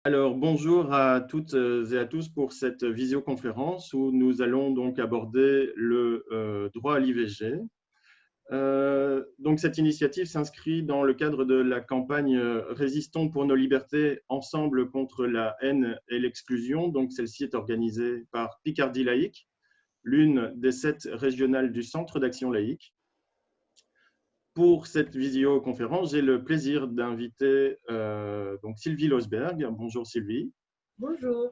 Alors, bonjour à toutes et à tous pour cette visioconférence où nous allons donc aborder le droit à l'IVG. Donc, cette initiative s'inscrit dans le cadre de la campagne Résistons pour nos libertés, ensemble contre la haine et l'exclusion. Donc, celle-ci est organisée par Picardie Laïque, l'une des 7 régionales du Centre d'action laïque. Pour cette visioconférence, j'ai le plaisir d'inviter donc Sylvie Losberg. Bonjour Sylvie. Bonjour.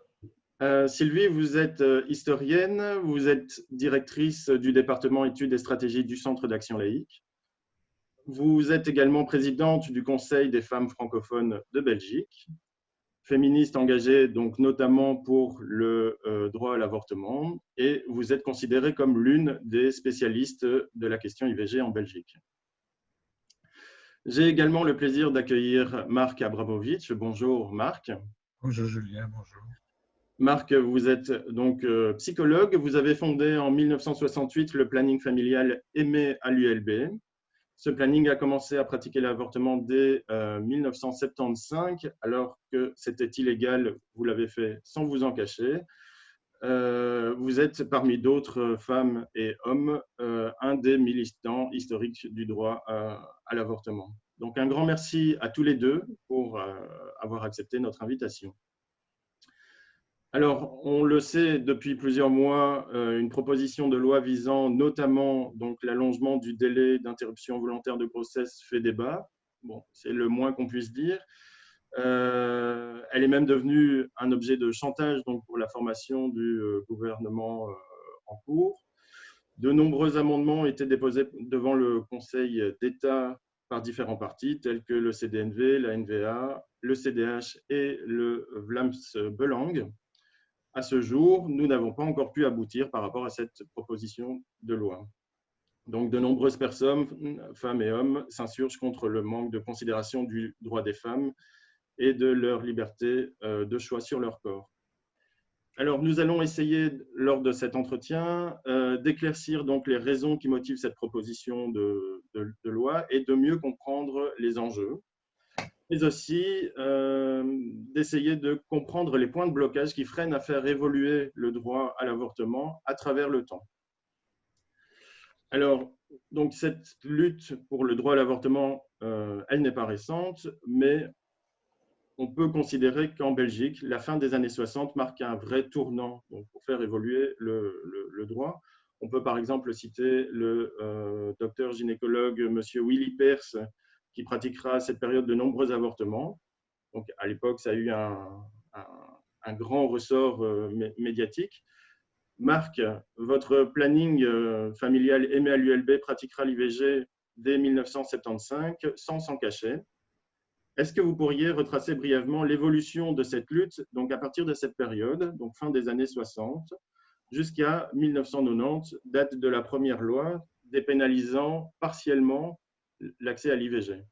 Sylvie, vous êtes historienne, vous êtes directrice du département études et stratégies du Centre d'action laïque. Vous êtes également présidente du Conseil des femmes francophones de Belgique, féministe engagée donc notamment pour le droit à l'avortement, et vous êtes considérée comme l'une des spécialistes de la question IVG en Belgique. J'ai également le plaisir d'accueillir Marc Abramovic. Bonjour Marc. Bonjour Julien, bonjour. Marc, vous êtes donc psychologue. Vous avez fondé en 1968 le planning familial Aimer à l'ULB. Ce planning a commencé à pratiquer l'avortement dès 1975, alors que c'était illégal. Vous l'avez fait sans vous en cacher. Vous êtes parmi d'autres femmes et hommes un des militants historiques du droit à l'avortement. Donc un grand merci à tous les deux pour avoir accepté notre invitation. Alors, on le sait depuis plusieurs mois, une proposition de loi visant notamment donc l'allongement du délai d'interruption volontaire de grossesse fait débat. Bon, c'est le moins qu'on puisse dire. Elle est même devenue un objet de chantage donc, pour la formation du gouvernement en cours. De nombreux amendements ont été déposés devant le Conseil d'État par différents partis, tels que le CDNV, la NVA, le CDH et le Vlaams-Belang. À ce jour, nous n'avons pas encore pu aboutir par rapport à cette proposition de loi. Donc, de nombreuses personnes, femmes et hommes, s'insurgent contre le manque de considération du droit des femmes et de leur liberté de choix sur leur corps. Alors, nous allons essayer, lors de cet entretien, d'éclaircir donc les raisons qui motivent cette proposition de loi et de mieux comprendre les enjeux, mais aussi d'essayer de comprendre les points de blocage qui freinent à faire évoluer le droit à l'avortement à travers le temps. Alors, donc cette lutte pour le droit à l'avortement, elle n'est pas récente, mais on peut considérer qu'en Belgique, la fin des années 60 marque un vrai tournant donc, pour faire évoluer le droit. On peut par exemple citer le docteur gynécologue M. Willy Peers, qui pratiquera à cette période de nombreux avortements. Donc, à l'époque, ça a eu un grand ressort médiatique. Marc, votre planning familial Aimer à l'ULB pratiquera l'IVG dès 1975 sans s'en cacher. Est-ce que vous pourriez retracer brièvement l'évolution de cette lutte, donc à partir de cette période, donc fin des années 60, jusqu'à 1990, date de la première loi dépénalisant partiellement l'accès à l'IVG?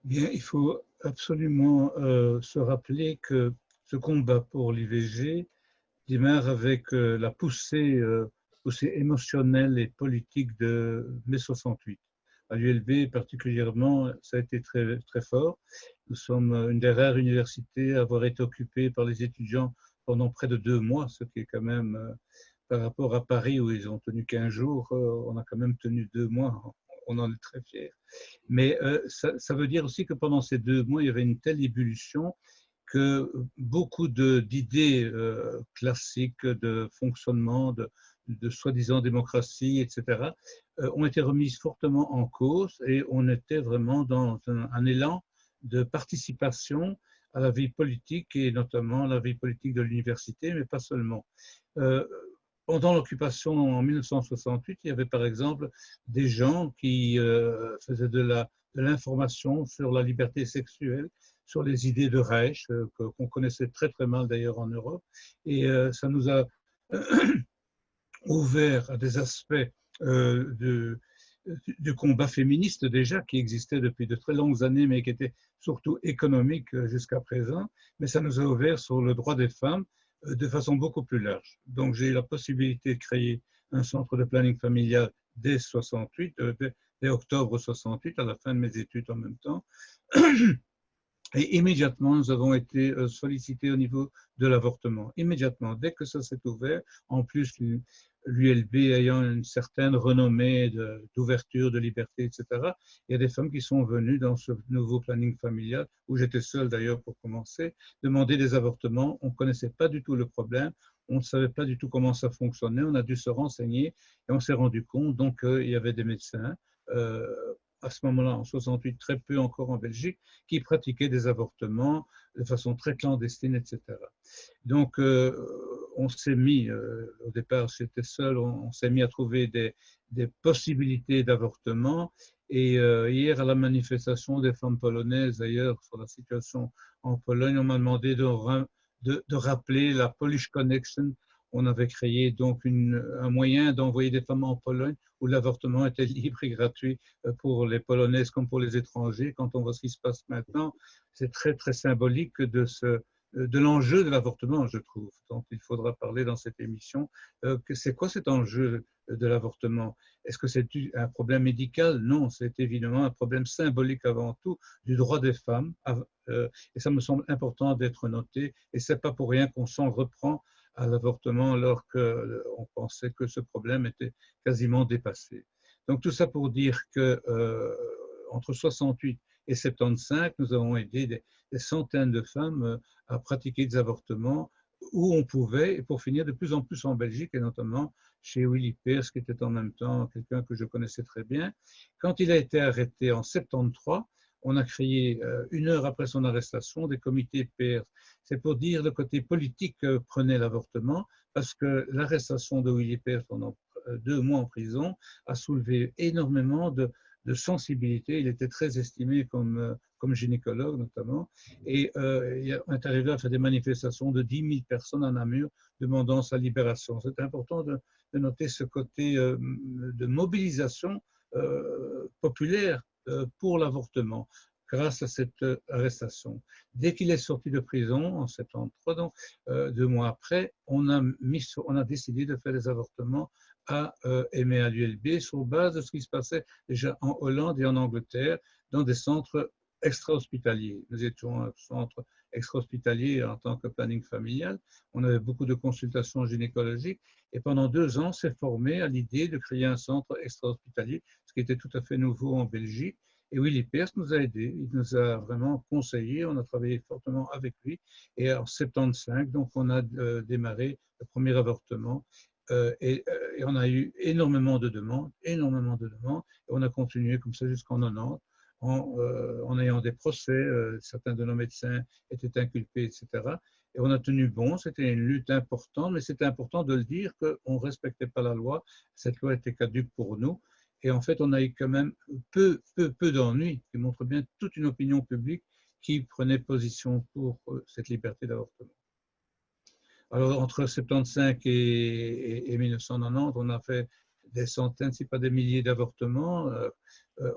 Bien, il faut absolument se rappeler que ce combat pour l'IVG démarre avec la poussée émotionnelle et politique de mai 68. À l'ULB particulièrement, ça a été très, très fort. Nous sommes une des rares universités à avoir été occupée par les étudiants pendant près de 2 mois, ce qui est quand même, par rapport à Paris où ils ont tenu 15 jours, on a quand même tenu 2 mois. On en est très fiers. Mais ça veut dire aussi que pendant ces 2 mois, il y avait une telle ébullition que beaucoup d'idées classiques de fonctionnement, de soi-disant démocratie, etc., ont été remises fortement en cause et on était vraiment dans un élan de participation à la vie politique et notamment la vie politique de l'université, mais pas seulement. Pendant l'occupation en 1968, il y avait par exemple des gens qui faisaient de l'information sur la liberté sexuelle, sur les idées de Reich, qu'on connaissait très très mal d'ailleurs en Europe. Et ça nous a ouvert à des aspects du combat féministe déjà, qui existait depuis de très longues années, mais qui était surtout économique jusqu'à présent. Mais ça nous a ouvert sur le droit des femmes de façon beaucoup plus large. Donc j'ai eu la possibilité de créer un centre de planning familial dès 68, dès octobre 68, à la fin de mes études en même temps. Et immédiatement, nous avons été sollicités au niveau de l'avortement. Immédiatement, dès que ça s'est ouvert, en plus, l'ULB ayant une certaine renommée d'ouverture, de liberté, etc., il y a des femmes qui sont venues dans ce nouveau planning familial, où j'étais seul d'ailleurs pour commencer, demander des avortements. On ne connaissait pas du tout le problème, on ne savait pas du tout comment ça fonctionnait, on a dû se renseigner et on s'est rendu compte donc qu'il y avait des médecins, à ce moment-là, en 68, très peu encore en Belgique, qui pratiquaient des avortements de façon très clandestine, etc. Donc, on s'est mis, au départ, j'étais seul, on s'est mis à trouver des possibilités d'avortement. Et hier, à la manifestation des femmes polonaises, d'ailleurs, sur la situation en Pologne, on m'a demandé de rappeler la Polish Connection. On avait créé donc un moyen d'envoyer des femmes en Pologne où l'avortement était libre et gratuit pour les Polonaises comme pour les étrangers. Quand on voit ce qui se passe maintenant, c'est très, très symbolique de l'enjeu de l'avortement, je trouve. Donc, il faudra parler dans cette émission. C'est quoi cet enjeu de l'avortement? Est-ce que c'est un problème médical? Non, c'est évidemment un problème symbolique avant tout du droit des femmes. Et ça me semble important d'être noté. Et ce n'est pas pour rien qu'on s'en reprend à l'avortement alors qu'on pensait que ce problème était quasiment dépassé. Donc, tout ça pour dire que entre 68 et 75, nous avons aidé des centaines de femmes à pratiquer des avortements où on pouvait, et pour finir, de plus en plus en Belgique, et notamment chez Willy Pearce, qui était en même temps quelqu'un que je connaissais très bien. Quand il a été arrêté en 73, on a créé, une heure après son arrestation, des comités Pearce. C'est pour dire le côté politique que prenait l'avortement, parce que l'arrestation de Willy Pearce pendant 2 mois en prison a soulevé énormément de sensibilité. Il était très estimé comme gynécologue notamment. Et il est arrivé à faire des manifestations de 10 000 personnes à Namur demandant sa libération. C'est important de noter ce côté de mobilisation populaire pour l'avortement grâce à cette arrestation. Dès qu'il est sorti de prison, en 73, donc 2 mois après, on a décidé de faire des avortements à l'ULB sur base de ce qui se passait déjà en Hollande et en Angleterre dans des centres extra-hospitaliers. Nous étions un centre extra-hospitalier en tant que planning familial. On avait beaucoup de consultations gynécologiques et pendant 2 ans, s'est formé à l'idée de créer un centre extra-hospitalier, ce qui était tout à fait nouveau en Belgique. Et Willy Pearce nous a aidés, il nous a vraiment conseillés, on a travaillé fortement avec lui. Et en 75, donc on a démarré le premier avortement. Et on a eu énormément de demandes, et on a continué comme ça jusqu'en 90, en ayant des procès, certains de nos médecins étaient inculpés, etc. Et on a tenu bon, c'était une lutte importante, mais c'était important de le dire qu'on ne respectait pas la loi, cette loi était caduque pour nous, et en fait on a eu quand même peu d'ennuis, qui montrent bien toute une opinion publique qui prenait position pour cette liberté d'avortement. Alors, entre 75 et 1990, on a fait des centaines, si pas des milliers d'avortements.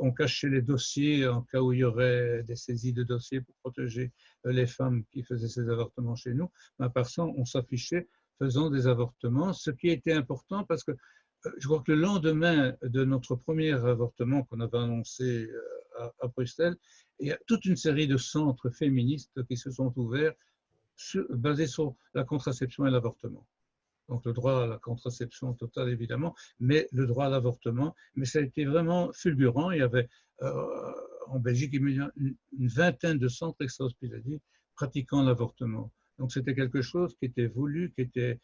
On cachait les dossiers en cas où il y aurait des saisies de dossiers pour protéger les femmes qui faisaient ces avortements chez nous. Mais à part ça, on s'affichait faisant des avortements, ce qui a été important parce que je crois que le lendemain de notre premier avortement qu'on avait annoncé à Bruxelles, il y a toute une série de centres féministes qui se sont ouverts basé sur la contraception et l'avortement. Donc le droit à la contraception totale évidemment, mais le droit à l'avortement. Mais ça a été vraiment fulgurant. Il y avait en Belgique une vingtaine de centres extra-hospitaliers pratiquant l'avortement. Donc c'était quelque chose qui était voulu, qui était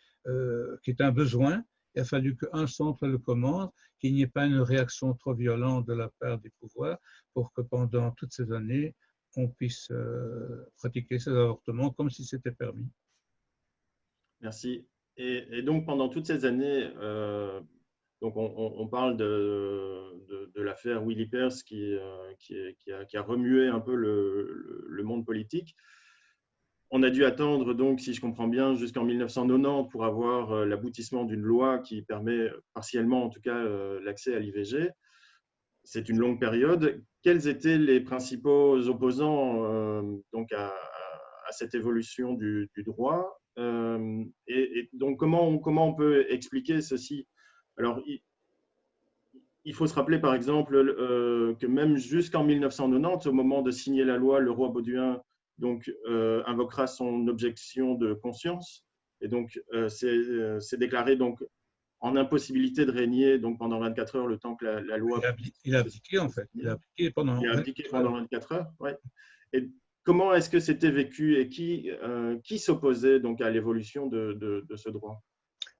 un besoin. Il a fallu qu'un centre le commande, qu'il n'y ait pas une réaction trop violente de la part des pouvoirs pour que pendant toutes ces années, on puisse pratiquer ces avortements comme si c'était permis. Merci. Et donc, pendant toutes ces années, donc on parle de l'affaire Willy Pearce qui a remué un peu le monde politique. On a dû attendre, donc, si je comprends bien, jusqu'en 1990 pour avoir l'aboutissement d'une loi qui permet partiellement, en tout cas, l'accès à l'IVG. C'est une longue période. Quels étaient les principaux opposants donc à cette évolution du droit et donc, comment on peut expliquer ceci? Alors, il faut se rappeler, par exemple, que même jusqu'en 1990, au moment de signer la loi, le roi Baudouin donc invoquera son objection de conscience et donc c'est déclaré donc en impossibilité de régner donc pendant 24 heures le temps que la loi. Il a abdiqué en fait. Il a abdiqué pendant. Il a abdiqué pendant 24 heures. Ouais. Et comment est-ce que c'était vécu et qui s'opposait donc à l'évolution de ce droit?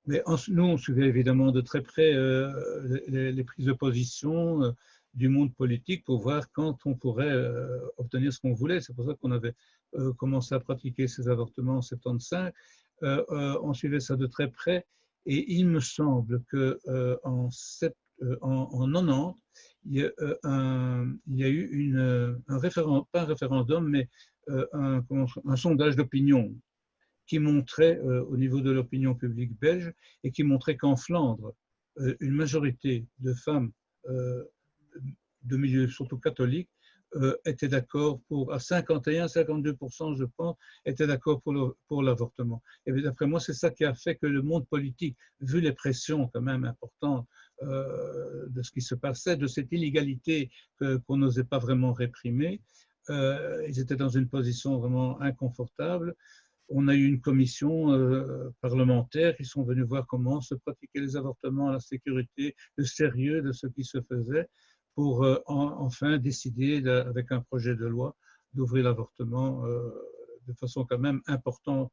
Mais nous, on suivait évidemment de très près les prises de position du monde politique pour voir quand on pourrait obtenir ce qu'on voulait. C'est pour ça qu'on avait commencé à pratiquer ces avortements en 75. On suivait ça de très près et il me semble qu'en 90, il y a eu un référendum, pas un référendum, mais un sondage d'opinion qui montrait au niveau de l'opinion publique belge et qui montrait qu'en Flandre, une majorité de femmes de milieu surtout catholique étaient d'accord à 51-52%, je pense, étaient d'accord pour l'avortement. Et d'après moi, c'est ça qui a fait que le monde politique, vu les pressions quand même importantes de ce qui se passait, de cette illégalité qu'on n'osait pas vraiment réprimer, ils étaient dans une position vraiment inconfortable. On a eu une commission parlementaire qui sont venus voir comment se pratiquaient les avortements, la sécurité, le sérieux de ce qui se faisait pour enfin décider avec un projet de loi d'ouvrir l'avortement de façon quand même importante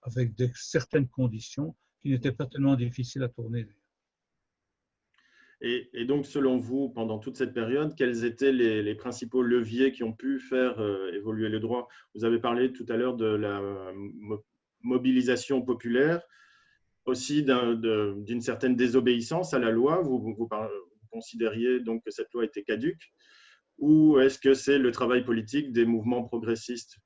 avec certaines conditions qui n'étaient pas tellement difficiles à tourner. Et donc, selon vous, pendant toute cette période, quels étaient les principaux leviers qui ont pu faire évoluer le droit? Vous avez parlé tout à l'heure de la mobilisation populaire, aussi d'une certaine désobéissance à la loi. Vous considériez donc que cette loi était caduque, ou est-ce que c'est le travail politique des mouvements progressistes?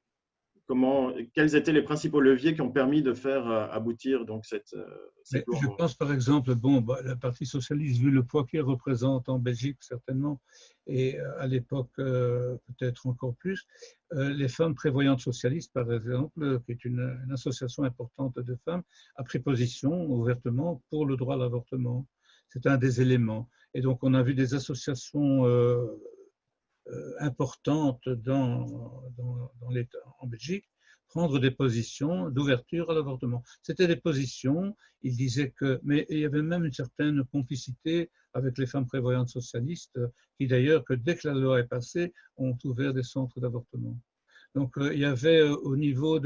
Quels étaient les principaux leviers qui ont permis de faire aboutir donc cette loi? Je pense par exemple, le Parti socialiste, vu le poids qu'il représente en Belgique certainement, et à l'époque peut-être encore plus, les femmes prévoyantes socialistes par exemple, qui est une association importante de femmes, a pris position ouvertement pour le droit à l'avortement. C'est un des éléments. Et donc on a vu des associations importantes en Belgique prendre des positions d'ouverture à l'avortement. C'était des positions, il disait mais il y avait même une certaine complicité avec les femmes prévoyantes socialistes, qui d'ailleurs, que dès que la loi est passée, ont ouvert des centres d'avortement. Donc il y avait au niveau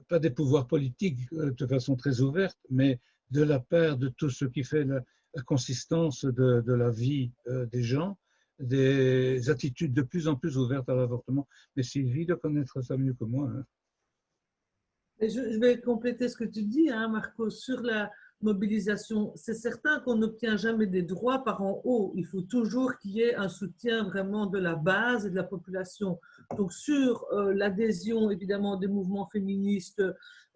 pas des pouvoirs politiques de façon très ouverte, mais de la part de tout ce qui fait la consistance de la vie des gens, des attitudes de plus en plus ouvertes à l'avortement. Mais Sylvie doit connaître ça mieux que moi. Hein. Et je vais compléter ce que tu dis, hein, Marco, sur la mobilisation. C'est certain qu'on n'obtient jamais des droits par en haut. Il faut toujours qu'il y ait un soutien vraiment de la base et de la population. Donc, sur l'adhésion, évidemment, des mouvements féministes,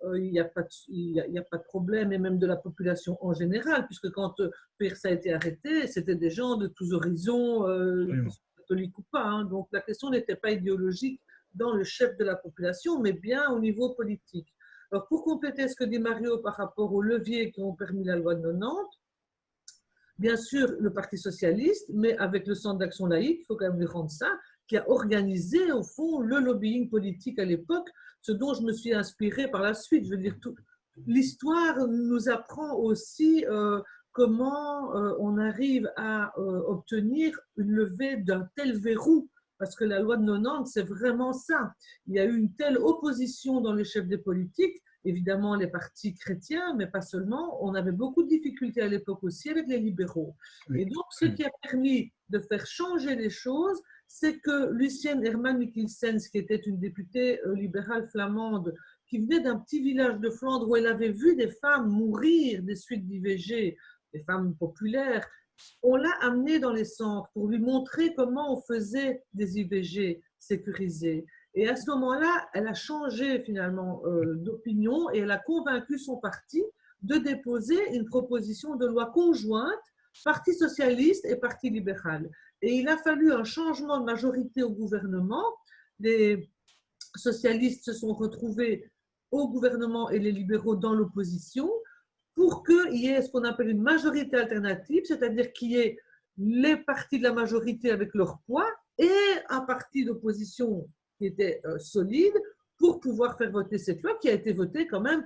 il n'y a pas de problème, et même de la population en général, puisque quand Peirce a été arrêté, c'était des gens de tous horizons, catholiques ou pas. Hein. Donc, la question n'était pas idéologique dans le chef de la population, mais bien au niveau politique. Alors, pour compléter ce que dit Mario par rapport aux leviers qui ont permis la loi de 90, bien sûr, le Parti socialiste, mais avec le Centre d'action laïque, il faut quand même lui rendre ça, qui a organisé, au fond, le lobbying politique à l'époque, ce dont je me suis inspirée par la suite. Je veux dire, l'histoire nous apprend aussi comment on arrive à obtenir une levée d'un tel verrou. Parce que la loi de 90, c'est vraiment ça. Il y a eu une telle opposition dans les chefs des politiques, évidemment les partis chrétiens, mais pas seulement. On avait beaucoup de difficultés à l'époque aussi avec les libéraux. Et donc, ce qui a permis de faire changer les choses, c'est que Lucienne Herman Mikkelsen, qui était une députée libérale flamande, qui venait d'un petit village de Flandre où elle avait vu des femmes mourir des suites d'IVG, des femmes populaires, on l'a amenée dans les centres pour lui montrer comment on faisait des IVG sécurisés. Et à ce moment-là, elle a changé finalement d'opinion et elle a convaincu son parti de déposer une proposition de loi conjointe, Parti socialiste et Parti libéral. Et il a fallu un changement de majorité au gouvernement. Les socialistes se sont retrouvés au gouvernement et les libéraux dans l'opposition, pour qu'il y ait ce qu'on appelle une majorité alternative, c'est-à-dire qu'il y ait les partis de la majorité avec leur poids et un parti d'opposition qui étaient solides pour pouvoir faire voter cette loi qui a été votée quand même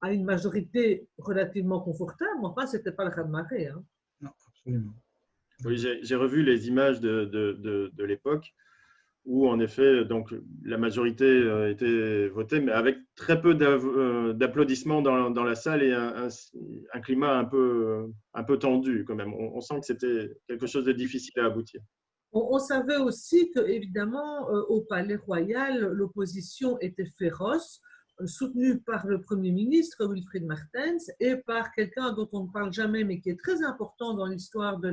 à une majorité relativement confortable. Enfin, ce n'était pas le raz-de-marée. Hein. Non, absolument. Oui, j'ai revu les images de l'époque où, en effet, donc, la majorité était votée, mais avec très peu d'applaudissements dans la salle et un climat un peu tendu quand même. On sent que c'était quelque chose de difficile à aboutir. On savait aussi que, évidemment, au Palais Royal, l'opposition était féroce, soutenue par le Premier ministre Wilfried Martens et par quelqu'un dont on ne parle jamais, mais qui est très important dans l'histoire de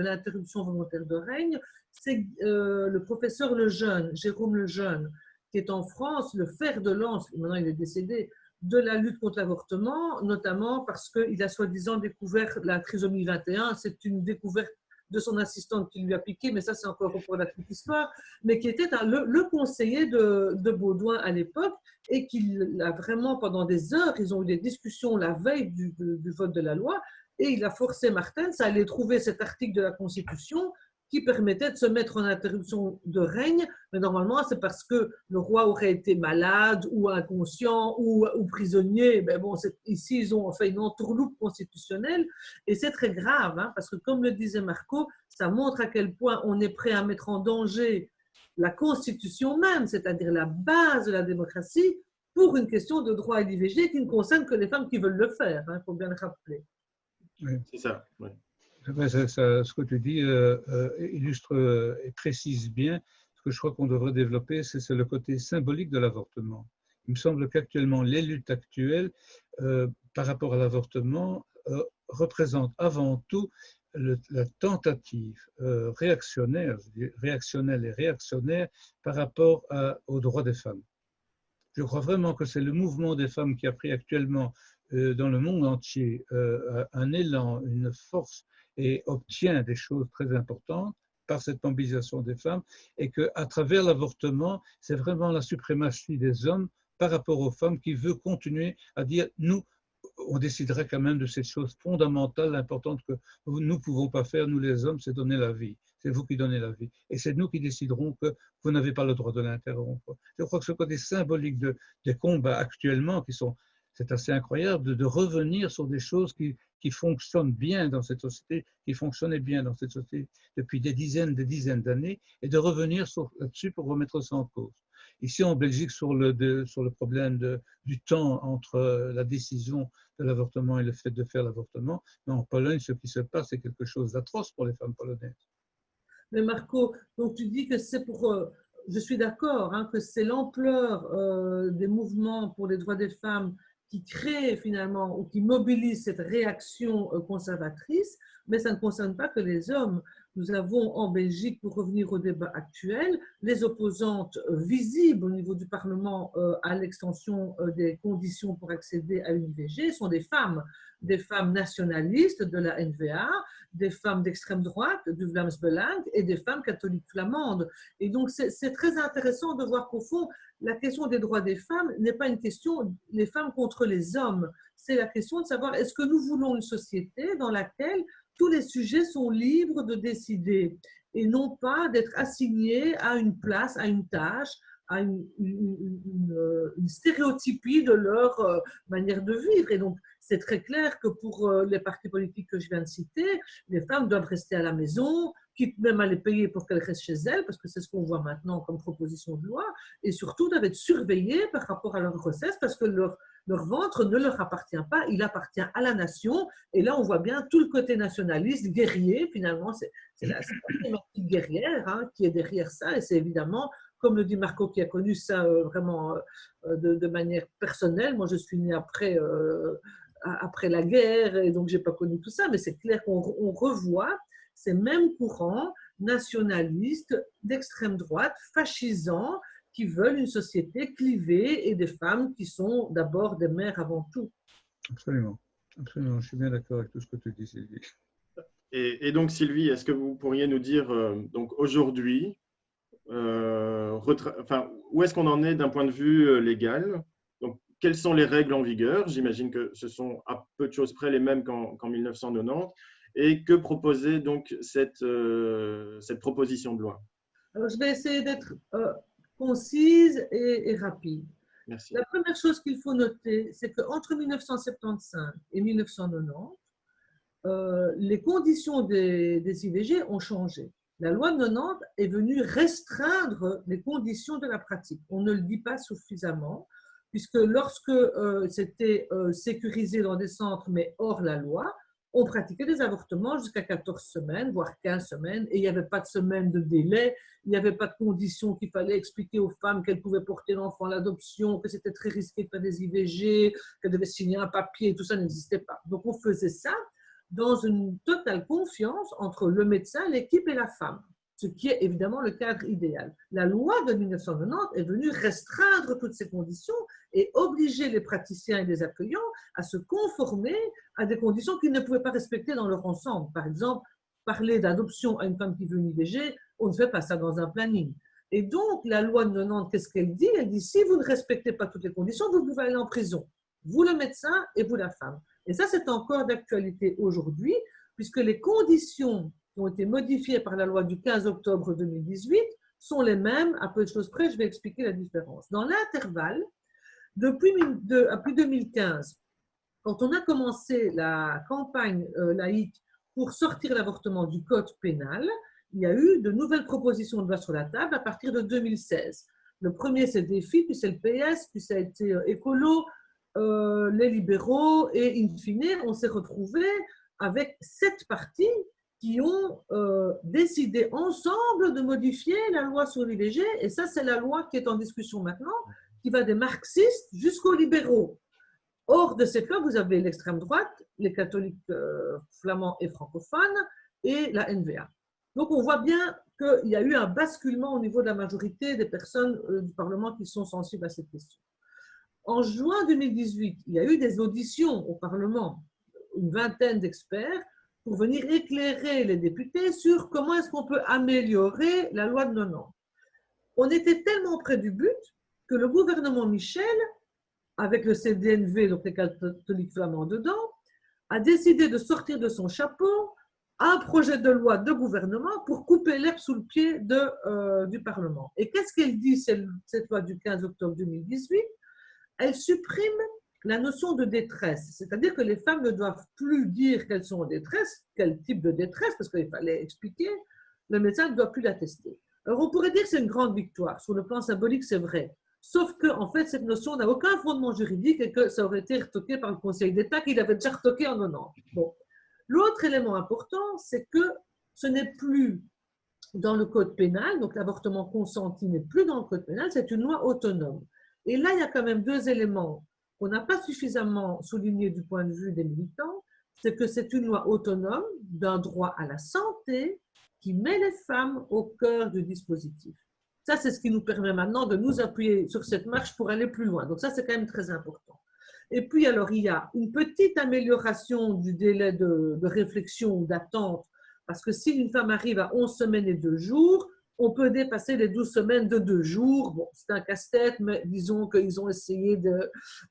l'interruption volontaire de règne, c'est le professeur Lejeune, Jérôme Lejeune, qui est en France le fer de lance, maintenant il est décédé, de la lutte contre l'avortement, notamment parce qu'il a soi-disant découvert la trisomie 21. C'est une découverte de son assistante qui lui a piqué, mais ça c'est encore pour la petite histoire, mais qui était le conseiller de Baudouin à l'époque et qui a vraiment, pendant des heures, ils ont eu des discussions la veille du vote de la loi et il a forcé Martens à aller trouver cet article de la Constitution qui permettait de se mettre en interruption de règne, mais normalement c'est parce que le roi aurait été malade ou inconscient ou prisonnier. Mais bon, ici ils ont fait une entourloupe constitutionnelle et c'est très grave, hein, parce que comme le disait Marco, ça montre à quel point on est prêt à mettre en danger la Constitution même, c'est-à-dire la base de la démocratie, pour une question de droit à l'IVG qui ne concerne que les femmes qui veulent le faire, il faut bien le rappeler. Oui. C'est ça, oui. Ce que tu dis illustre et précise bien ce que je crois qu'on devrait développer, c'est le côté symbolique de l'avortement. Il me semble qu'actuellement, les luttes actuelles par rapport à l'avortement représentent avant tout la tentative réactionnelle et réactionnaire par rapport aux droits des femmes. Je crois vraiment que c'est le mouvement des femmes qui a pris actuellement dans le monde entier un élan, une force et obtient des choses très importantes par cette mobilisation des femmes et qu'à travers l'avortement, c'est vraiment la suprématie des hommes par rapport aux femmes qui veut continuer à dire nous, on décidera quand même de ces choses fondamentales, importantes que nous ne pouvons pas faire, nous les hommes, c'est donner la vie. C'est vous qui donnez la vie. Et c'est nous qui déciderons que vous n'avez pas le droit de l'interrompre. Je crois que ce côté symbolique des combats actuellement, c'est assez incroyable de revenir sur des choses qui fonctionnent bien dans cette société, qui fonctionnaient bien dans cette société depuis des dizaines d'années, et de revenir là-dessus pour remettre ça en cause. Ici en Belgique, sur le problème du temps entre la décision de l'avortement et le fait de faire l'avortement, mais en Pologne, ce qui se passe, c'est quelque chose d'atroce pour les femmes polonaises. Mais Marco, donc tu dis que c'est pour... je suis d'accord, hein, que c'est l'ampleur des mouvements pour les droits des femmes qui crée finalement ou qui mobilise cette réaction conservatrice, mais ça ne concerne pas que les hommes. Nous avons en Belgique, pour revenir au débat actuel, les opposantes visibles au niveau du Parlement à l'extension des conditions pour accéder à une IVG sont des femmes nationalistes de la NVA, des femmes d'extrême droite du Vlaams Belang et des femmes catholiques flamandes. Et donc c'est très intéressant de voir qu'au fond, la question des droits des femmes n'est pas une question les femmes contre les hommes. C'est la question de savoir est-ce que nous voulons une société dans laquelle tous les sujets sont libres de décider et non pas d'être assignés à une place, à une tâche, à une stéréotypie de leur manière de vivre. Et donc, c'est très clair que pour les partis politiques que je viens de citer, les femmes doivent rester à la maison, quitte même à les payer pour qu'elles restent chez elles, parce que c'est ce qu'on voit maintenant comme proposition de loi, et surtout doivent être surveillées par rapport à leur grossesse, parce que leur ventre ne leur appartient pas, il appartient à la nation. Et là, on voit bien tout le côté nationaliste, guerrier, finalement, c'est la thématique guerrière qui est derrière ça, et c'est évidemment, comme le dit Marco, qui a connu ça vraiment de manière personnelle. Moi, je suis née après la guerre, et donc je n'ai pas connu tout ça, mais c'est clair qu'on revoit ces mêmes courants nationalistes d'extrême droite, fascisants, qui veulent une société clivée et des femmes qui sont d'abord des mères avant tout. Absolument, absolument. Je suis bien d'accord avec tout ce que tu dis, Sylvie. Et donc, Sylvie, est-ce que vous pourriez nous dire, donc aujourd'hui, où est-ce qu'on en est d'un point de vue légal? Donc, quelles sont les règles en vigueur? J'imagine que ce sont à peu de choses près les mêmes qu'en 1990. Et que proposait donc cette proposition de loi? Alors, je vais essayer d'être concise et rapide. Merci. La première chose qu'il faut noter, c'est qu'entre 1975 et 1990, les conditions des IVG ont changé. La loi de 90 est venue restreindre les conditions de la pratique. On ne le dit pas suffisamment, puisque lorsque c'était sécurisé dans des centres, mais hors la loi, on pratiquait des avortements jusqu'à 14 semaines, voire 15 semaines, et il n'y avait pas de semaine de délai, il n'y avait pas de conditions qu'il fallait expliquer aux femmes qu'elles pouvaient porter l'enfant à l'adoption, que c'était très risqué de faire des IVG, qu'elles devaient signer un papier, tout ça n'existait pas. Donc on faisait ça dans une totale confiance entre le médecin, l'équipe et la femme, ce qui est évidemment le cadre idéal. La loi de 1990 est venue restreindre toutes ces conditions et obliger les praticiens et les accueillants à se conformer à des conditions qu'ils ne pouvaient pas respecter dans leur ensemble. Par exemple, parler d'adoption à une femme qui veut une IVG, on ne fait pas ça dans un planning. Et donc, la loi de 90, qu'est-ce qu'elle dit? Elle dit, si vous ne respectez pas toutes les conditions, vous pouvez aller en prison. Vous le médecin et vous la femme. Et ça, c'est encore d'actualité aujourd'hui, puisque les conditions qui ont été modifiées par la loi du 15 octobre 2018 sont les mêmes, à peu de choses près, je vais expliquer la différence. Dans l'intervalle, depuis 2015, quand on a commencé la campagne laïque pour sortir l'avortement du code pénal, il y a eu de nouvelles propositions de loi sur la table à partir de 2016. Le premier, c'est Défi, puis c'est le PS, puis ça a été Écolo, les libéraux, et in fine, on s'est retrouvés avec 7 partis qui ont décidé ensemble de modifier la loi sur l'IVG, et ça, c'est la loi qui est en discussion maintenant, qui va des marxistes jusqu'aux libéraux. Hors de cette loi, vous avez l'extrême droite, les catholiques flamands et francophones, et la NVA. Donc, on voit bien qu'il y a eu un basculement au niveau de la majorité des personnes du Parlement qui sont sensibles à cette question. En juin 2018, il y a eu des auditions au Parlement, une vingtaine d'experts, pour venir éclairer les députés sur comment est-ce qu'on peut améliorer la loi de 90. On était tellement près du but que le gouvernement Michel, avec le CDNV, donc les catholiques flamands dedans, a décidé de sortir de son chapeau un projet de loi de gouvernement pour couper l'herbe sous le pied du Parlement. Et qu'est-ce qu'elle dit, cette loi du 15 octobre 2018? Elle supprime la notion de détresse, c'est-à-dire que les femmes ne doivent plus dire qu'elles sont en détresse, quel type de détresse, parce qu'il fallait expliquer, le médecin ne doit plus l'attester. Alors on pourrait dire que c'est une grande victoire, sur le plan symbolique c'est vrai, sauf que en fait cette notion n'a aucun fondement juridique et que ça aurait été retoqué par le Conseil d'État qui l'avait déjà retoqué en 90. Bon. L'autre élément important, c'est que ce n'est plus dans le code pénal, donc l'avortement consenti n'est plus dans le code pénal, c'est une loi autonome. Et là, il y a quand même 2 éléments qu'on n'a pas suffisamment soulignés du point de vue des militants, c'est que c'est une loi autonome d'un droit à la santé qui met les femmes au cœur du dispositif. Ça, c'est ce qui nous permet maintenant de nous appuyer sur cette marche pour aller plus loin. Donc ça, c'est quand même très important. Et puis, alors, il y a une petite amélioration du délai de réflexion ou d'attente, parce que si une femme arrive à 11 semaines et 2 jours, on peut dépasser les 12 semaines de 2 jours. Bon, c'est un casse-tête, mais disons qu'ils ont essayé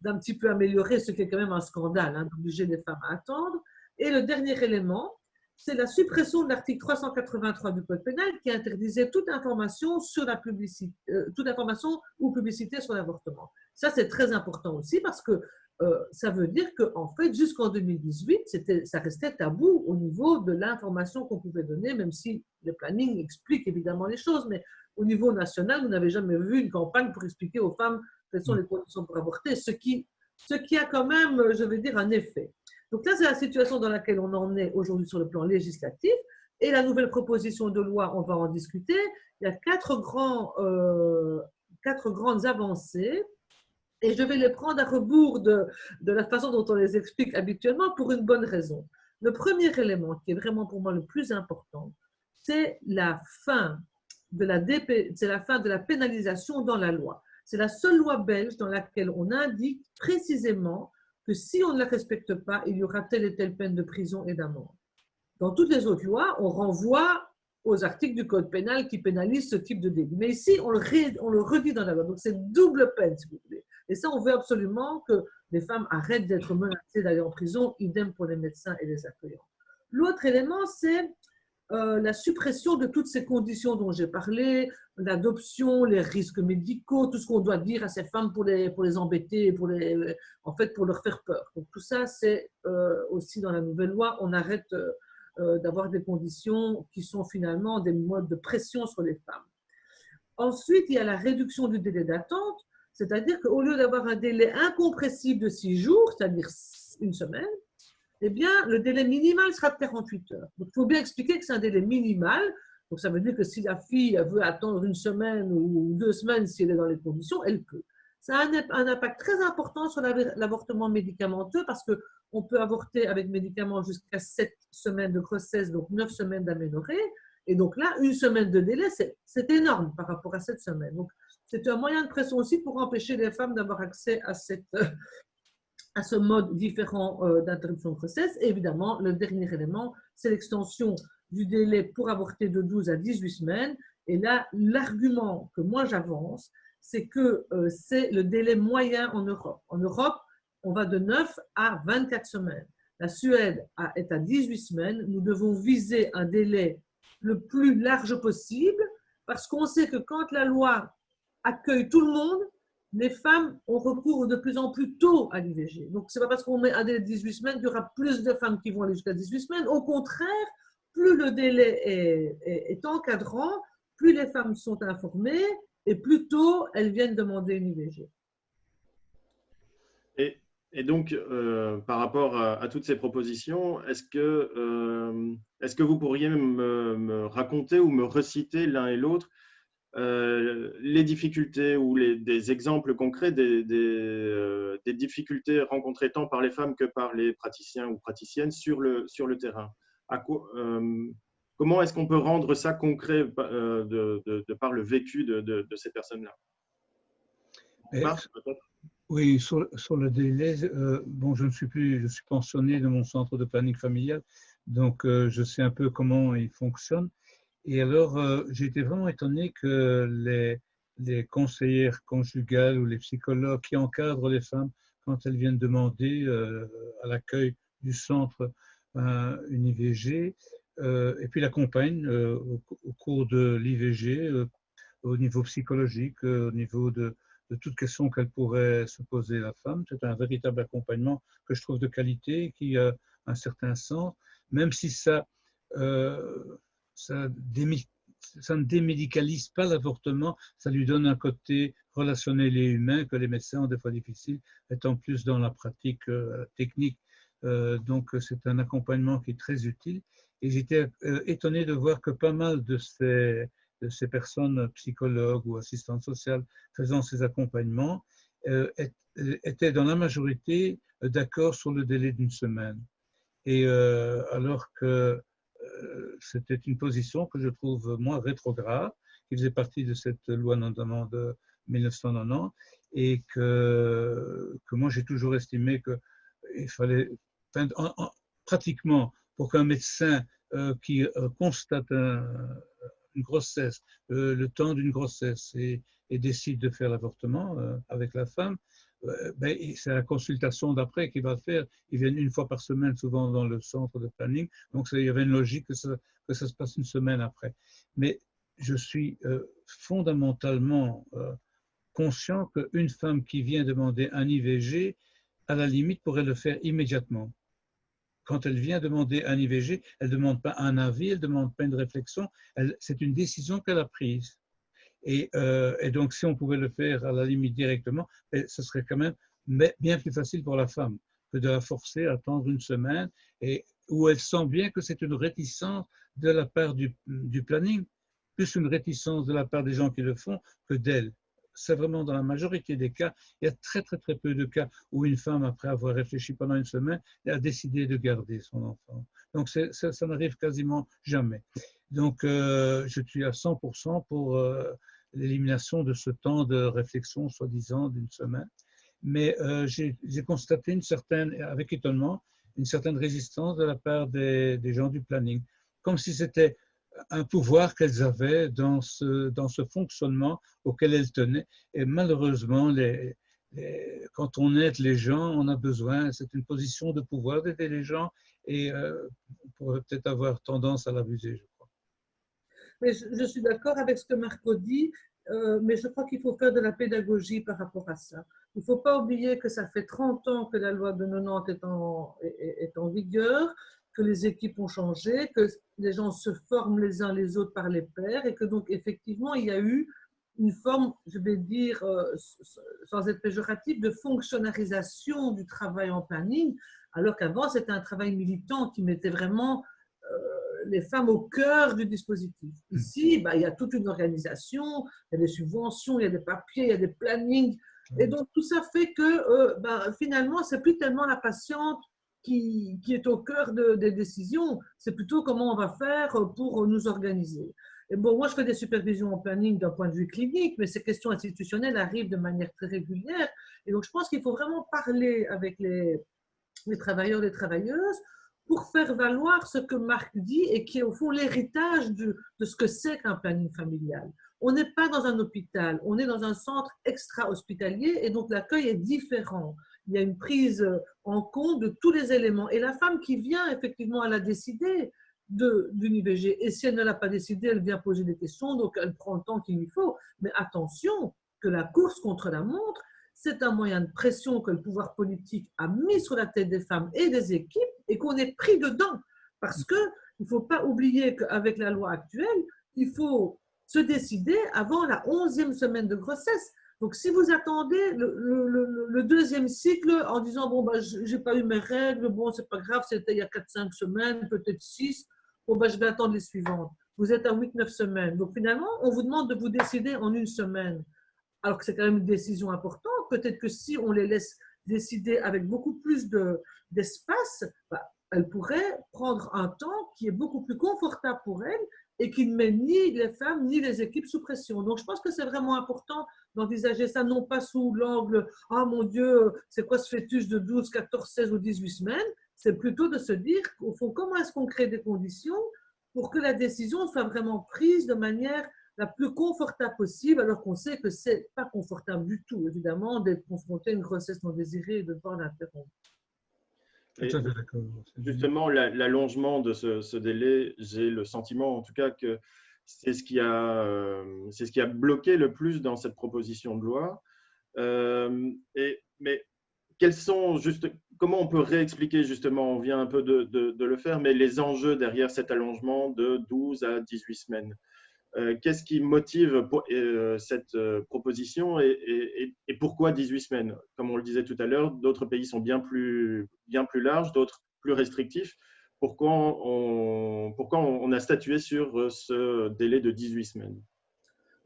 d'un petit peu améliorer, ce qui est quand même un scandale, hein, d'obliger les femmes à attendre. Et le dernier élément, c'est la suppression de l'article 383 du Code pénal qui interdisait toute information sur la publicité, toute information ou publicité sur l'avortement. Ça, c'est très important aussi parce que ça veut dire qu'en fait, jusqu'en 2018, ça restait tabou au niveau de l'information qu'on pouvait donner, même si le planning explique évidemment les choses, mais au niveau national, vous n'avez jamais vu une campagne pour expliquer aux femmes quelles sont les conditions pour avorter, ce qui a quand même, je vais dire, un effet. Donc là, c'est la situation dans laquelle on en est aujourd'hui sur le plan législatif. Et la nouvelle proposition de loi, on va en discuter. Il y a 4 grandes avancées. Et je vais les prendre à rebours de la façon dont on les explique habituellement pour une bonne raison. Le premier élément, qui est vraiment pour moi le plus important, c'est la fin de la pénalisation dans la loi. C'est la seule loi belge dans laquelle on indique précisément que si on ne la respecte pas, il y aura telle et telle peine de prison et d'amende. Dans toutes les autres lois, on renvoie aux articles du Code pénal qui pénalisent ce type de délit. Mais ici, on le redit dans la loi. Donc, c'est double peine, si vous voulez. Et ça, on veut absolument que les femmes arrêtent d'être menacées d'aller en prison, idem pour les médecins et les accueillants. L'autre élément, c'est la suppression de toutes ces conditions dont j'ai parlé, l'adoption, les risques médicaux, tout ce qu'on doit dire à ces femmes pour les embêter, en fait, pour leur faire peur. Donc tout ça, c'est aussi dans la nouvelle loi, on arrête d'avoir des conditions qui sont finalement des modes de pression sur les femmes. Ensuite, il y a la réduction du délai d'attente, c'est-à-dire qu'au lieu d'avoir un délai incompressible de 6 jours, c'est-à-dire une semaine, eh bien, le délai minimal sera de 48 heures. Donc, il faut bien expliquer que c'est un délai minimal. Donc, ça veut dire que si la fille veut attendre une semaine ou 2 semaines, si elle est dans les conditions, elle peut. Ça a un impact très important sur l'avortement médicamenteux parce qu'on peut avorter avec médicaments jusqu'à 7 semaines de grossesse, donc 9 semaines d'aménorrhée. Et donc là, une semaine de délai, c'est énorme par rapport à 7 semaines. Donc, c'est un moyen de pression aussi pour empêcher les femmes d'avoir accès à ce mode différent d'interruption de grossesse. Et évidemment, le dernier élément, c'est l'extension du délai pour avorter de 12 à 18 semaines. Et là, l'argument que moi j'avance, c'est que c'est le délai moyen en Europe. En Europe, on va de 9 à 24 semaines. La Suède est à 18 semaines. Nous devons viser un délai le plus large possible parce qu'on sait que quand la loi accueille tout le monde, les femmes ont recours de plus en plus tôt à l'IVG. Donc, ce n'est pas parce qu'on met un délai de 18 semaines qu'il y aura plus de femmes qui vont aller jusqu'à 18 semaines. Au contraire, plus le délai est encadrant, plus les femmes sont informées et plus tôt elles viennent demander une IVG. Et donc, par rapport à toutes ces propositions, est-ce que vous pourriez me raconter ou me reciter l'un et l'autre les difficultés ou des exemples concrets des difficultés rencontrées tant par les femmes que par les praticiens ou praticiennes sur le terrain? Comment est-ce qu'on peut rendre ça concret de par le vécu de ces personnes-là? Oui, sur le délai, bon, je suis pensionné de mon centre de planning familial, donc je sais un peu comment il fonctionne. Et alors, j'ai été vraiment étonné que les conseillères conjugales ou les psychologues qui encadrent les femmes quand elles viennent demander à l'accueil du centre une IVG, et puis l'accompagnent au cours de l'IVG, au niveau psychologique, au niveau de toute question qu'elle pourrait se poser la femme. C'est un véritable accompagnement que je trouve de qualité, qui a un certain sens, même si ça ne démédicalise pas l'avortement, ça lui donne un côté relationnel et humain que les médecins ont des fois difficile, étant plus dans la pratique technique. Donc, c'est un accompagnement qui est très utile. Et j'étais étonné de voir que pas mal de ces personnes, psychologues ou assistantes sociales faisant ces accompagnements, étaient dans la majorité d'accord sur le délai d'une semaine. Et alors que c'était une position que je trouve, moi, rétrograde, qui faisait partie de cette loi notamment de 1990, et que moi, j'ai toujours estimé qu'il fallait, pratiquement, pour qu'un médecin qui constate une grossesse, le temps d'une grossesse, et décide de faire l'avortement avec la femme, ben, c'est la consultation d'après qu'il va faire. Ils viennent une fois par semaine, souvent dans le centre de planning. Donc, il y avait une logique que ça se passe une semaine après. Mais je suis fondamentalement conscient qu'une femme qui vient demander un IVG, à la limite, pourrait le faire immédiatement. Quand elle vient demander un IVG, elle ne demande pas un avis, elle ne demande pas une réflexion. C'est une décision qu'elle a prise. Et donc, si on pouvait le faire à la limite directement, ce serait quand même bien plus facile pour la femme que de la forcer à attendre une semaine, et où elle sent bien que c'est une réticence de la part du planning, plus une réticence de la part des gens qui le font que d'elle. C'est vraiment dans la majorité des cas, il y a très très très peu de cas où une femme, après avoir réfléchi pendant une semaine, a décidé de garder son enfant. Donc ça n'arrive quasiment jamais. Donc je suis à 100% pour l'élimination de ce temps de réflexion, soi-disant, d'une semaine. Mais j'ai constaté avec étonnement, une certaine résistance de la part des gens du planning, comme si c'était un pouvoir qu'elles avaient dans ce fonctionnement auquel elles tenaient. Et malheureusement, quand on aide les gens, on a besoin, c'est une position de pouvoir d'aider les gens, et on pourrait peut-être avoir tendance à l'abuser, je crois. Mais je suis d'accord avec ce que Marco dit, mais je crois qu'il faut faire de la pédagogie par rapport à ça. Il ne faut pas oublier que ça fait 30 ans que la loi de 90 est en vigueur, que les équipes ont changé, que les gens se forment les uns les autres par les pairs et que donc effectivement il y a eu une forme, je vais dire, sans être péjorative, de fonctionnalisation du travail en planning, alors qu'avant c'était un travail militant qui mettait vraiment les femmes au cœur du dispositif. Ici, bah, il y a toute une organisation, il y a des subventions, il y a des papiers, il y a des plannings. Et donc, tout ça fait que bah, finalement, ce n'est plus tellement la patiente qui est au cœur des décisions, c'est plutôt comment on va faire pour nous organiser. Et bon, moi, je fais des supervisions en planning d'un point de vue clinique, mais ces questions institutionnelles arrivent de manière très régulière. Et donc, je pense qu'il faut vraiment parler avec les travailleurs et les travailleuses pour faire valoir ce que Marc dit et qui est au fond l'héritage de ce que c'est qu'un planning familial. On n'est pas dans un hôpital, on est dans un centre extra-hospitalier et donc l'accueil est différent. Il y a une prise en compte de tous les éléments. Et la femme qui vient, effectivement, elle a décidé d'une IVG. Et si elle ne l'a pas décidé, elle vient poser des questions, donc elle prend le temps qu'il lui faut. Mais attention, que la course contre la montre, c'est un moyen de pression que le pouvoir politique a mis sur la tête des femmes et des équipes et qu'on est pris dedans. Parce qu'il ne faut pas oublier qu'avec la loi actuelle, il faut se décider avant la 11e semaine de grossesse. Donc, si vous attendez le deuxième cycle en disant « bon, bah, je n'ai pas eu mes règles, bon, c'est pas grave, c'était il y a 4-5 semaines, peut-être 6, bon, bah, je vais attendre les suivantes ». Vous êtes à 8-9 semaines. Donc, finalement, on vous demande de vous décider en une semaine. Alors que c'est quand même une décision importante. Peut-être que si on les laisse décider avec beaucoup plus d'espace, bah, elles pourraient prendre un temps qui est beaucoup plus confortable pour elles et qui ne met ni les femmes ni les équipes sous pression. Donc, je pense que c'est vraiment important d'envisager ça, non pas sous l'angle « Ah mon Dieu, c'est quoi ce fœtus de 12, 14, 16 ou 18 semaines ?» C'est plutôt de se dire, au fond, comment est-ce qu'on crée des conditions pour que la décision soit vraiment prise de manière la plus confortable possible, alors qu'on sait que ce n'est pas confortable du tout, évidemment, d'être confronté à une grossesse non désirée et de devoir l'interrompre. Justement, l'allongement de ce délai, j'ai le sentiment en tout cas que c'est ce qui a bloqué le plus dans cette proposition de loi. Mais comment on peut réexpliquer justement, on vient un peu de le faire, mais les enjeux derrière cet allongement de 12 à 18 semaines. Qu'est-ce qui motive cette proposition et pourquoi 18 semaines? Comme on le disait tout à l'heure, d'autres pays sont bien plus larges, d'autres plus restrictifs. Pourquoi on a statué sur ce délai de 18 semaines?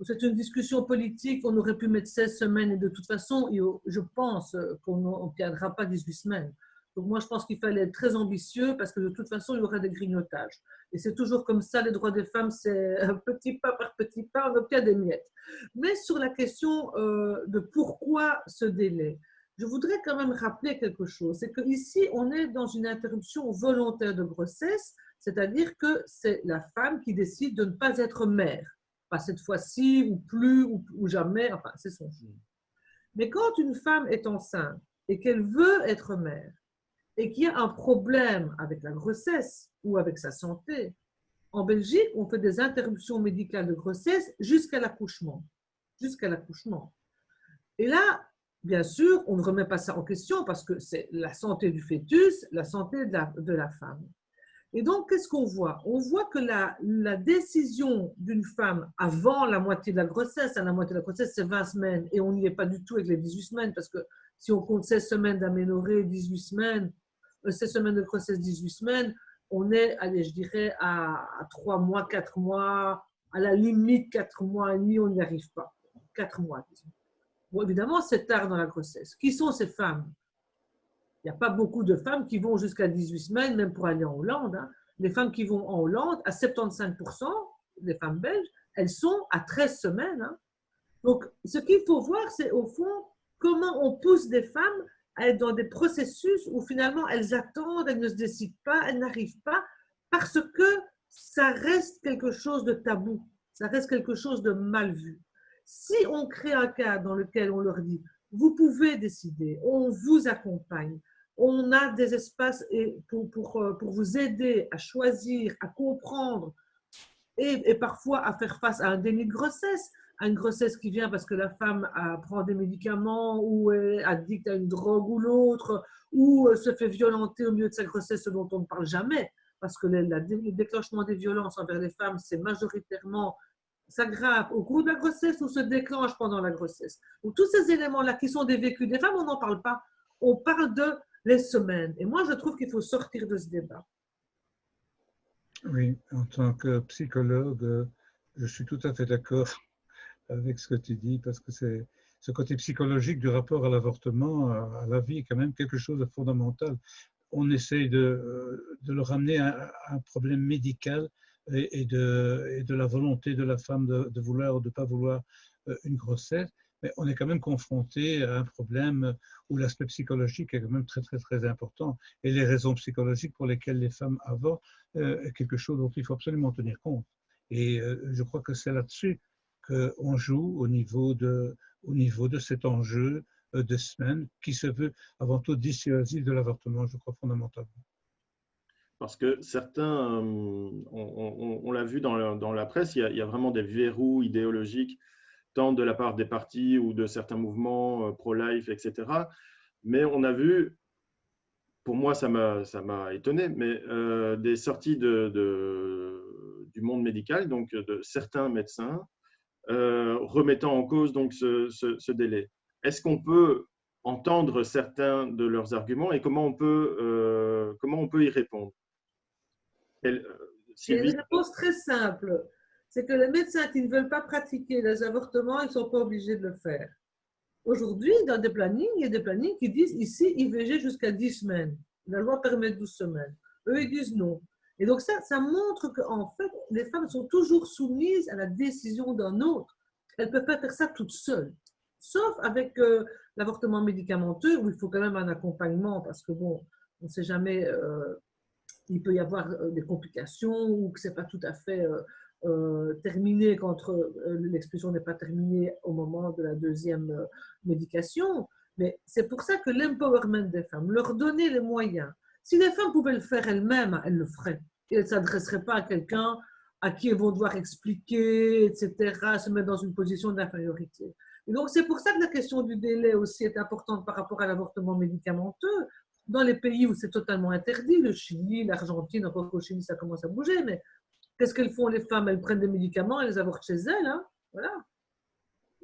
C'est une discussion politique, on aurait pu mettre 16 semaines et de toute façon, je pense qu'on n'obtiendra pas 18 semaines. Donc moi, je pense qu'il fallait être très ambitieux parce que de toute façon, il y aura des grignotages. Et c'est toujours comme ça, les droits des femmes, c'est petit pas par petit pas, on obtient des miettes. Mais sur la question de pourquoi ce délai, je voudrais quand même rappeler quelque chose. C'est qu'ici, on est dans une interruption volontaire de grossesse, c'est-à-dire que c'est la femme qui décide de ne pas être mère. Pas cette fois-ci, ou plus, ou jamais, enfin, c'est son choix. Mais quand une femme est enceinte et qu'elle veut être mère, et qu'il y a un problème avec la grossesse ou avec sa santé, en Belgique, on fait des interruptions médicales de grossesse jusqu'à l'accouchement. Jusqu'à l'accouchement. Et là, bien sûr, on ne remet pas ça en question parce que c'est la santé du fœtus, la santé de la femme. Et donc, qu'est-ce qu'on voit? On voit que la décision d'une femme avant la moitié de la grossesse, la moitié de la grossesse, c'est 20 semaines, et on n'y est pas du tout avec les 18 semaines, parce que si on compte 16 semaines d'aménorrhée, 18 semaines, 16 semaines de grossesse, 18 semaines, on est, allez, je dirais, à 3 mois, 4 mois, à la limite 4 mois et demi, on n'y arrive pas. 4 mois. Bon, évidemment, c'est tard dans la grossesse. Qui sont ces femmes? Il n'y a pas beaucoup de femmes qui vont jusqu'à 18 semaines, même pour aller en Hollande. Hein. Les femmes qui vont en Hollande, à 75%, les femmes belges, elles sont à 13 semaines. Hein. Donc, ce qu'il faut voir, c'est au fond comment on pousse des femmes à être dans des processus où finalement elles attendent, elles ne se décident pas, elles n'arrivent pas, parce que ça reste quelque chose de tabou, ça reste quelque chose de mal vu. Si on crée un cadre dans lequel on leur dit, vous pouvez décider, on vous accompagne, on a des espaces pour vous aider à choisir, à comprendre et parfois à faire face à un déni de grossesse, à une grossesse qui vient parce que la femme prend des médicaments ou est addict à une drogue ou l'autre, ou se fait violenter au milieu de sa grossesse, ce dont on ne parle jamais, parce que le déclenchement des violences envers les femmes, c'est majoritairement s'aggrave au cours de la grossesse ou se déclenche pendant la grossesse. Donc, tous ces éléments-là qui sont des vécus des femmes, on n'en parle pas. On parle de les semaines. Et moi, je trouve qu'il faut sortir de ce débat. Oui, en tant que psychologue, je suis tout à fait d'accord avec ce que tu dis, parce que c'est ce côté psychologique du rapport à l'avortement, à la vie, est quand même quelque chose de fondamental. On essaye de le ramener à un problème médical et de la volonté de la femme de vouloir ou de ne pas vouloir une grossesse, mais on est quand même confronté à un problème où l'aspect psychologique est quand même très, très, très important. Et les raisons psychologiques pour lesquelles les femmes avortent est quelque chose dont il faut absolument tenir compte. Et je crois que c'est là-dessus qu'on joue au niveau de cet enjeu de semaine qui se veut avant tout dissuasif de l'avortement, je crois fondamentalement. Parce que certains, on l'a vu dans la presse, il y a vraiment des verrous idéologiques, tant de la part des partis ou de certains mouvements pro-life, etc. Mais on a vu, pour moi ça m'a étonné, mais des sorties du monde médical, donc de certains médecins, remettant en cause donc ce délai. Est-ce qu'on peut entendre certains de leurs arguments et comment on peut y répondre? Il y a une réponse très simple. C'est que les médecins qui ne veulent pas pratiquer les avortements, ils ne sont pas obligés de le faire. Aujourd'hui, dans des plannings, il y a des plannings qui disent ici IVG jusqu'à 10 semaines. La loi permet 12 semaines. Eux, ils disent non. Et donc ça montre qu'en fait, les femmes sont toujours soumises à la décision d'un autre. Elles ne peuvent pas faire ça toutes seules. Sauf avec l'avortement médicamenteux, où il faut quand même un accompagnement, parce que bon, on ne sait jamais, il peut y avoir des complications ou que ce n'est pas tout à fait terminé quand l'expulsion n'est pas terminée au moment de la deuxième médication. Mais c'est pour ça que l'empowerment des femmes, leur donner les moyens. Si les femmes pouvaient le faire elles-mêmes, elles le feraient. Et elles ne s'adresseraient pas à quelqu'un à qui elles vont devoir expliquer, etc., se mettre dans une position d'infériorité. Et donc, c'est pour ça que la question du délai aussi est importante par rapport à l'avortement médicamenteux. Dans les pays où c'est totalement interdit, le Chili, l'Argentine, encore qu'au Chili, ça commence à bouger, mais qu'est-ce qu'elles font les femmes? Elles prennent des médicaments, elles les avortent chez elles, hein, voilà.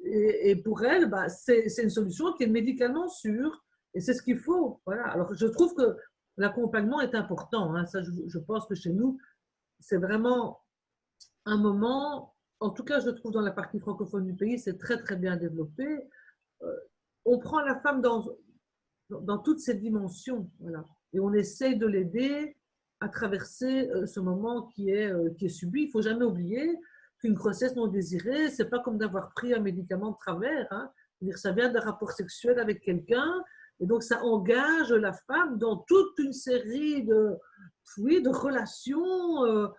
Et pour elles, bah, c'est une solution qui est médicalement sûre, et c'est ce qu'il faut, voilà. Alors, je trouve que l'accompagnement est important, hein. Ça, je pense que chez nous, c'est vraiment un moment, en tout cas, je trouve dans la partie francophone du pays, c'est très, très bien développé. On prend la femme dans toutes ces dimensions, voilà. Et on essaye de l'aider à traverser ce moment qui est subi. Il ne faut jamais oublier qu'une grossesse non désirée, ce n'est pas comme d'avoir pris un médicament de travers, hein. C'est-à-dire, ça vient d'un rapport sexuel avec quelqu'un, et donc ça engage la femme dans toute une série de relations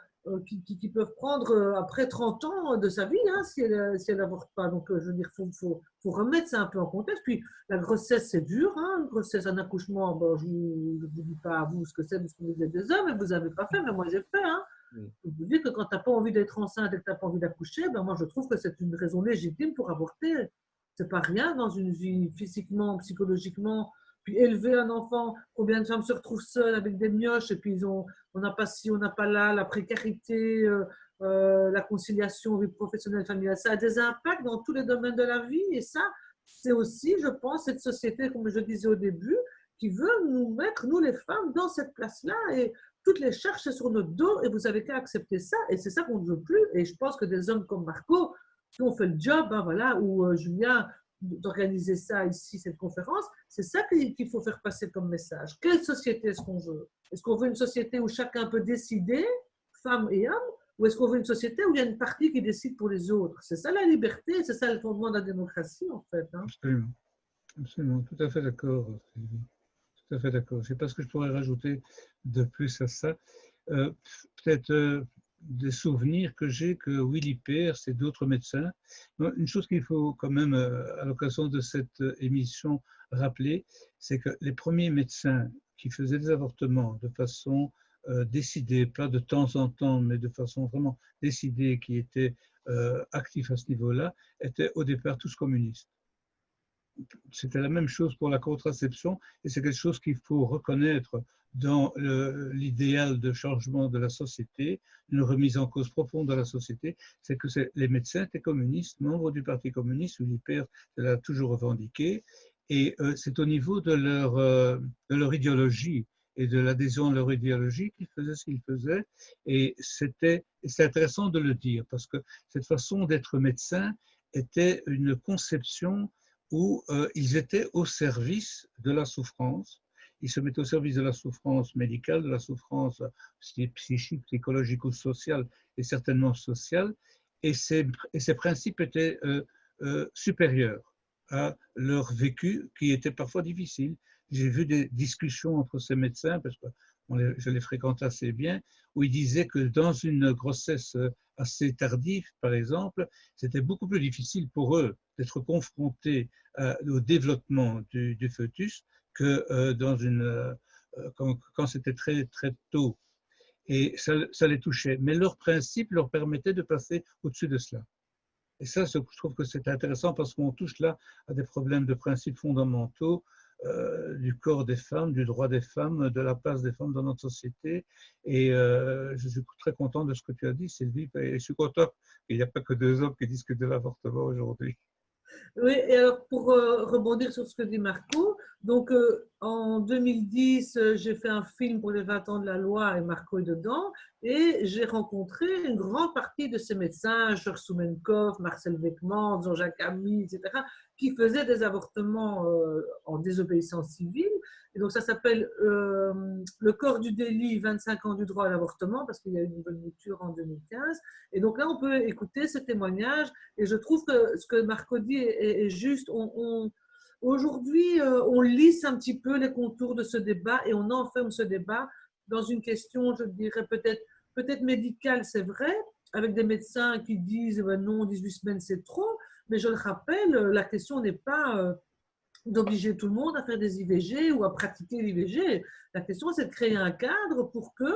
qui peuvent prendre après 30 ans de sa vie, hein, si elle n'avorte pas. Donc, je veux dire, faut remettre ça un peu en contexte. Puis, la grossesse, c'est dur, hein. Une grossesse, un accouchement, bon, je ne vous dis pas à vous ce que c'est, parce que vous êtes des hommes et vous n'avez pas fait, mais moi, j'ai fait. Hein. Je vous dis que quand tu n'as pas envie d'être enceinte et que tu n'as pas envie d'accoucher, ben moi, je trouve que c'est une raison légitime pour avorter. C'est pas rien dans une vie physiquement, psychologiquement. Puis élever un enfant, combien de femmes se retrouvent seules avec des mioches et puis on n'a pas ci, on n'a pas là, la précarité, la conciliation vie professionnelle, familiale, ça a des impacts dans tous les domaines de la vie et ça, c'est aussi, je pense, cette société, comme je disais au début, qui veut nous mettre, nous les femmes, dans cette place-là et toutes les charges sur notre dos et vous avez qu'à accepter ça et c'est ça qu'on ne veut plus et je pense que des hommes comme Marco qui ont fait le job, hein, voilà, ou Julien, d'organiser ça ici, cette conférence, c'est ça qu'il faut faire passer comme message. Quelle société est-ce qu'on veut? Est-ce qu'on veut une société où chacun peut décider, femmes et hommes, ou est-ce qu'on veut une société où il y a une partie qui décide pour les autres? C'est ça la liberté, c'est ça le fondement de la démocratie, en fait. Hein. Absolument. Absolument, tout à fait d'accord. Tout à fait d'accord. Je ne sais pas ce que je pourrais rajouter de plus à ça. Peut-être des souvenirs que j'ai que Willy Peers et d'autres médecins. Une chose qu'il faut quand même, à l'occasion de cette émission, rappeler, c'est que les premiers médecins qui faisaient des avortements de façon décidé, pas de temps en temps, mais de façon vraiment décidée, qui étaient actifs à ce niveau-là, étaient au départ tous communistes. C'était la même chose pour la contraception et c'est quelque chose qu'il faut reconnaître dans l'idéal de changement de la société, une remise en cause profonde de la société, c'est que les médecins étaient communistes, membres du Parti communiste, ou l'IPER l'a toujours revendiqué, et c'est au niveau de leur idéologie et de l'adhésion à leur idéologie qu'ils faisaient ce qu'ils faisaient, et c'est intéressant de le dire, parce que cette façon d'être médecin était une conception où ils étaient au service de la souffrance. Ils se mettaient au service de la souffrance médicale, de la souffrance psychique, psychologique ou sociale, et certainement sociale, et ces principes étaient supérieurs à leur vécu, qui était parfois difficile. J'ai vu des discussions entre ces médecins, parce que je les fréquente assez bien, où ils disaient que dans une grossesse assez tardive, par exemple, c'était beaucoup plus difficile pour eux d'être confrontés au développement du fœtus que quand c'était très, très tôt. Et ça les touchait. Mais leur principe leur permettait de passer au-dessus de cela. Et ça, je trouve que c'est intéressant parce qu'on touche là à des problèmes de principes fondamentaux du corps des femmes, du droit des femmes, de la place des femmes dans notre société. Et je suis très content de ce que tu as dit, Sylvie. Et je suis content qu'il n'y a pas que deux hommes qui discutent de l'avortement aujourd'hui. Oui, et alors pour rebondir sur ce que dit Marco, donc en 2010, j'ai fait un film pour les 20 ans de la loi et Marco est dedans, et j'ai rencontré une grande partie de ces médecins, Georges Soumenkov, Marcel Beckman, Jean-Jacques Ami, etc., qui faisaient des avortements en désobéissance civile. Et donc ça s'appelle Le corps du délit, 25 ans du droit à l'avortement, parce qu'il y a eu une nouvelle mouture en 2015. Et donc là, on peut écouter ce témoignage. Et je trouve que ce que Marco dit est juste. Aujourd'hui, on lisse un petit peu les contours de ce débat et on enferme ce débat dans une question, je dirais, peut-être médicale, c'est vrai, avec des médecins qui disent non, 18 semaines, c'est trop. Mais je le rappelle, la question n'est pas d'obliger tout le monde à faire des IVG ou à pratiquer l'IVG. La question, c'est de créer un cadre pour que,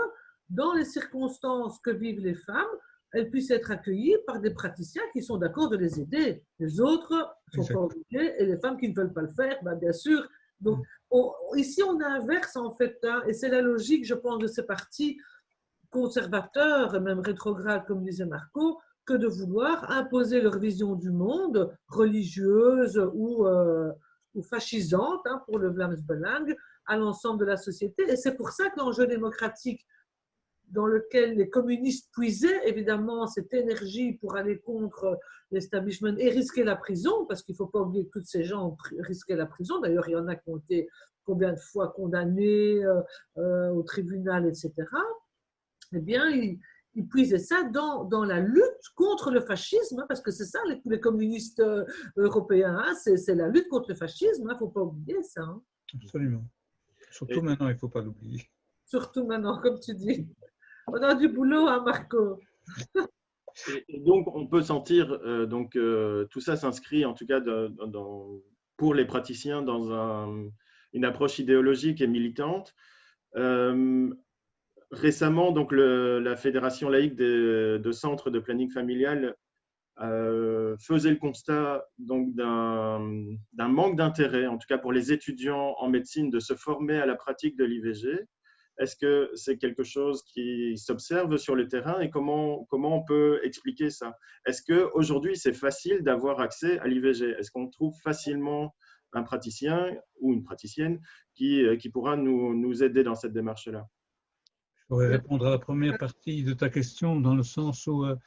dans les circonstances que vivent les femmes, elles puissent être accueillies par des praticiens qui sont d'accord de les aider. Les autres ne sont pas obligés, et les femmes qui ne veulent pas le faire, ben bien sûr. Donc, ici, on inverse en fait, hein, et c'est la logique, je pense, de ces partis conservateurs et même rétrogrades, comme disait Marco, que de vouloir imposer leur vision du monde, religieuse ou fascisante, hein, pour le Vlaams-Belang, à l'ensemble de la société. Et c'est pour ça que l'enjeu démocratique dans lequel les communistes puisaient évidemment cette énergie pour aller contre l'establishment et risquer la prison, parce qu'il ne faut pas oublier que tous ces gens risquaient la prison. D'ailleurs, il y en a qui ont été combien de fois condamnés au tribunal, etc. Eh bien, ils puisaient ça dans la lutte contre le fascisme, hein, parce que c'est ça les communistes européens, hein, c'est la lutte contre le fascisme, il ne faut pas oublier ça. Hein. Absolument. Surtout maintenant, il ne faut pas l'oublier. Surtout maintenant, comme tu dis. On a du boulot, hein, Marco. Et donc, on peut sentir, tout ça s'inscrit en tout cas pour les praticiens dans une approche idéologique et militante. Récemment, donc, la Fédération laïque de centres de planning familial faisait le constat d'un manque d'intérêt, en tout cas pour les étudiants en médecine, de se former à la pratique de l'IVG. Est-ce que c'est quelque chose qui s'observe sur le terrain et comment on peut expliquer ça? Est-ce qu'aujourd'hui, c'est facile d'avoir accès à l'IVG? Est-ce qu'on trouve facilement un praticien ou une praticienne qui pourra nous aider dans cette démarche-là? Je pourrais répondre à la première partie de ta question dans le sens où, à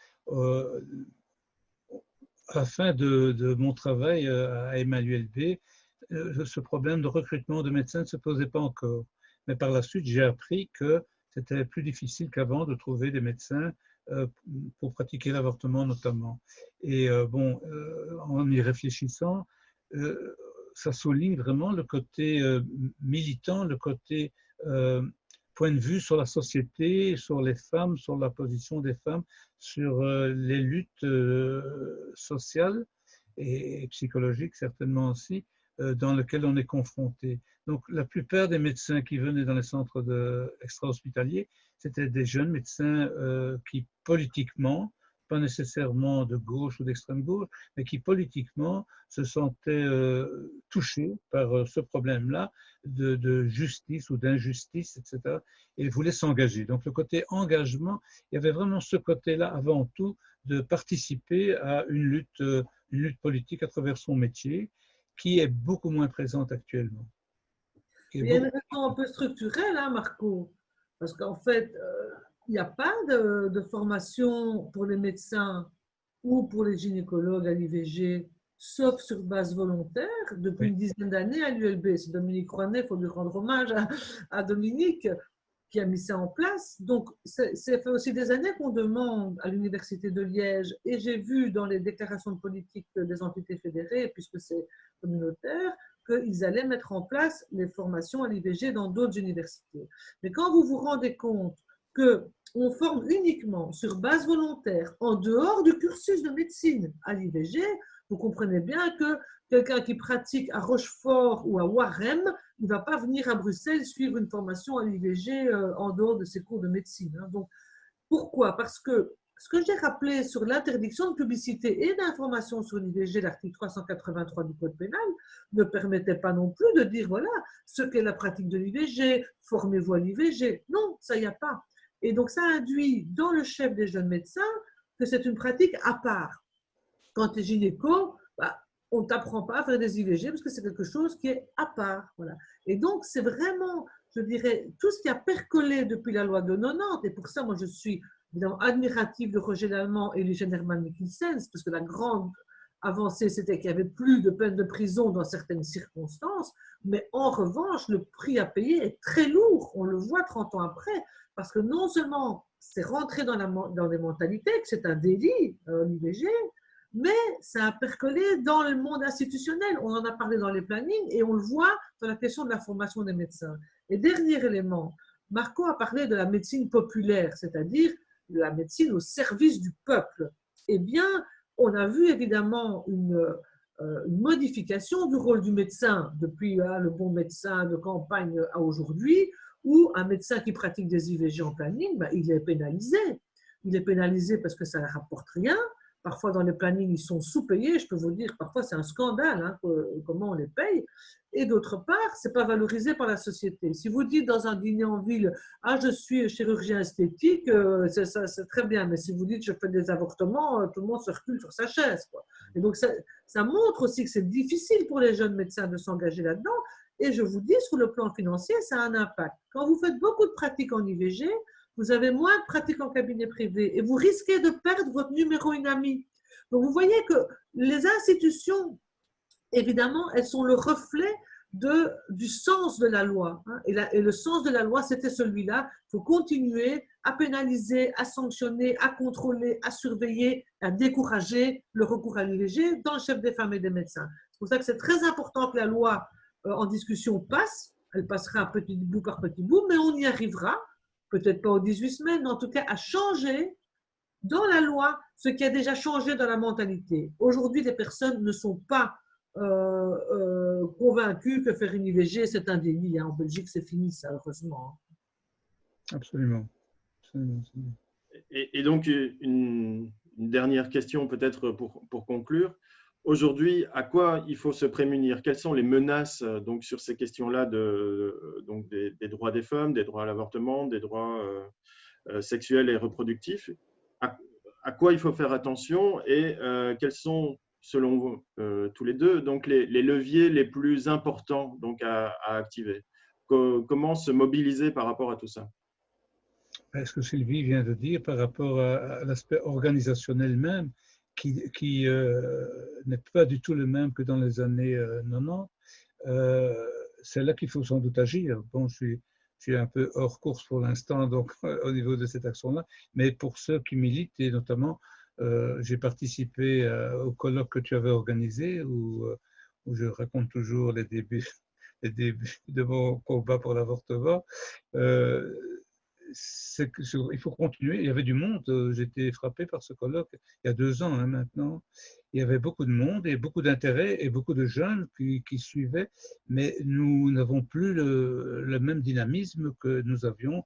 la fin de mon travail à Emmanuel B, ce problème de recrutement de médecins ne se posait pas encore. Mais par la suite, j'ai appris que c'était plus difficile qu'avant de trouver des médecins pour pratiquer l'avortement notamment. Et en y réfléchissant, ça souligne vraiment le côté militant, le côté point de vue sur la société, sur les femmes, sur la position des femmes, sur les luttes sociales et psychologiques certainement aussi, dans lequel on est confronté. Donc, la plupart des médecins qui venaient dans les centres extra-hospitaliers, c'était des jeunes médecins qui, politiquement, pas nécessairement de gauche ou d'extrême gauche, mais qui, politiquement, se sentaient touchés par ce problème-là de justice ou d'injustice, etc., et voulaient s'engager. Donc, le côté engagement, il y avait vraiment ce côté-là, avant tout, de participer à une lutte politique à travers son métier, qui est beaucoup moins présente actuellement. Il y a une raison un peu structurelle, hein, Marco, parce qu'en fait, il n'y a pas de formation pour les médecins ou pour les gynécologues à l'IVG, sauf sur base volontaire, depuis une dizaine d'années à l'ULB. C'est Dominique Rouanet, il faut lui rendre hommage à Dominique, qui a mis ça en place. Donc, ça fait aussi des années qu'on demande à l'Université de Liège, et j'ai vu dans les déclarations de politique des entités fédérées, puisque c'est communautaire, qu'ils allaient mettre en place les formations à l'IVG dans d'autres universités. Mais quand vous vous rendez compte qu'on forme uniquement sur base volontaire, en dehors du cursus de médecine à l'IVG, vous comprenez bien que quelqu'un qui pratique à Rochefort ou à Warem, il ne va pas venir à Bruxelles suivre une formation à l'IVG en dehors de ses cours de médecine. Donc, pourquoi? Parce que ce que j'ai rappelé sur l'interdiction de publicité et d'information sur l'IVG, l'article 383 du Code pénal, ne permettait pas non plus de dire, voilà, ce qu'est la pratique de l'IVG, formez-vous à l'IVG. Non, ça, il n'y a pas. Et donc, ça induit dans le chef des jeunes médecins que c'est une pratique à part. Quand tu es gynéco, on ne t'apprend pas à faire des IVG parce que c'est quelque chose qui est à part. Voilà. Et donc, c'est vraiment, je dirais, tout ce qui a percolé depuis la loi de 90. Et pour ça, moi, je suis évidemment admirative de Roger Lallemand et Lucien Herman Michelsens, parce que la grande avancée, c'était qu'il n'y avait plus de peine de prison dans certaines circonstances. Mais en revanche, le prix à payer est très lourd. On le voit 30 ans après, parce que non seulement c'est rentré dans les mentalités, que c'est un délit, l'IVG, mais ça a percolé dans le monde institutionnel. On en a parlé dans les plannings et on le voit dans la question de la formation des médecins. Et dernier élément, Marco a parlé de la médecine populaire, c'est-à-dire de la médecine au service du peuple. Eh bien, on a vu évidemment une modification du rôle du médecin depuis le bon médecin de campagne à aujourd'hui, où un médecin qui pratique des IVG en planning, il est pénalisé. Il est pénalisé parce que ça ne rapporte rien. Parfois, dans les plannings, ils sont sous-payés. Je peux vous dire, parfois, c'est un scandale hein, comment on les paye. Et d'autre part, ce n'est pas valorisé par la société. Si vous dites dans un dîner en ville, « Ah, je suis chirurgien esthétique », c'est très bien. Mais si vous dites « Je fais des avortements », tout le monde se recule sur sa chaise, quoi. Et donc, ça montre aussi que c'est difficile pour les jeunes médecins de s'engager là-dedans. Et je vous dis, sur le plan financier, ça a un impact. Quand vous faites beaucoup de pratiques en IVG, vous avez moins de pratiques en cabinet privé et vous risquez de perdre votre numéro UNAMI. Donc, vous voyez que les institutions, évidemment, elles sont le reflet du sens de la loi. Hein. Et le sens de la loi, c'était celui-là. Il faut continuer à pénaliser, à sanctionner, à contrôler, à surveiller, à décourager le recours à l'IVG dans le chef des femmes et des médecins. C'est pour ça que c'est très important que la loi en discussion passe. Elle passera petit bout par petit bout, mais on y arrivera. Peut-être pas aux 18 semaines, mais en tout cas à changer dans la loi ce qui a déjà changé dans la mentalité. Aujourd'hui, les personnes ne sont pas convaincues que faire une IVG, c'est un délit. Hein. En Belgique, c'est fini, ça, heureusement. Absolument. Et donc, une dernière question peut-être pour conclure. Aujourd'hui, à quoi il faut se prémunir? Quelles sont les menaces donc, sur ces questions-là donc des droits des femmes, des droits à l'avortement, des droits sexuels et reproductifs? À quoi il faut faire attention et quels sont, selon vous, tous les deux, donc les leviers les plus importants donc, à activer? Comment se mobiliser par rapport à tout ça? Ce que Sylvie vient de dire par rapport à l'aspect organisationnel même, qui n'est pas du tout le même que dans les années 90, c'est là qu'il faut sans doute agir. Bon, je suis un peu hors course pour l'instant, donc au niveau de cette action-là, mais pour ceux qui militent, et notamment, j'ai participé au colloque que tu avais organisé, où je raconte toujours les débuts de mon combat pour l'avortement. il faut continuer. Il y avait du monde. J'étais frappé par ce colloque il y a 2 ans hein, maintenant. Il y avait beaucoup de monde et beaucoup d'intérêt et beaucoup de jeunes qui suivaient, mais nous n'avons plus le même dynamisme que nous avions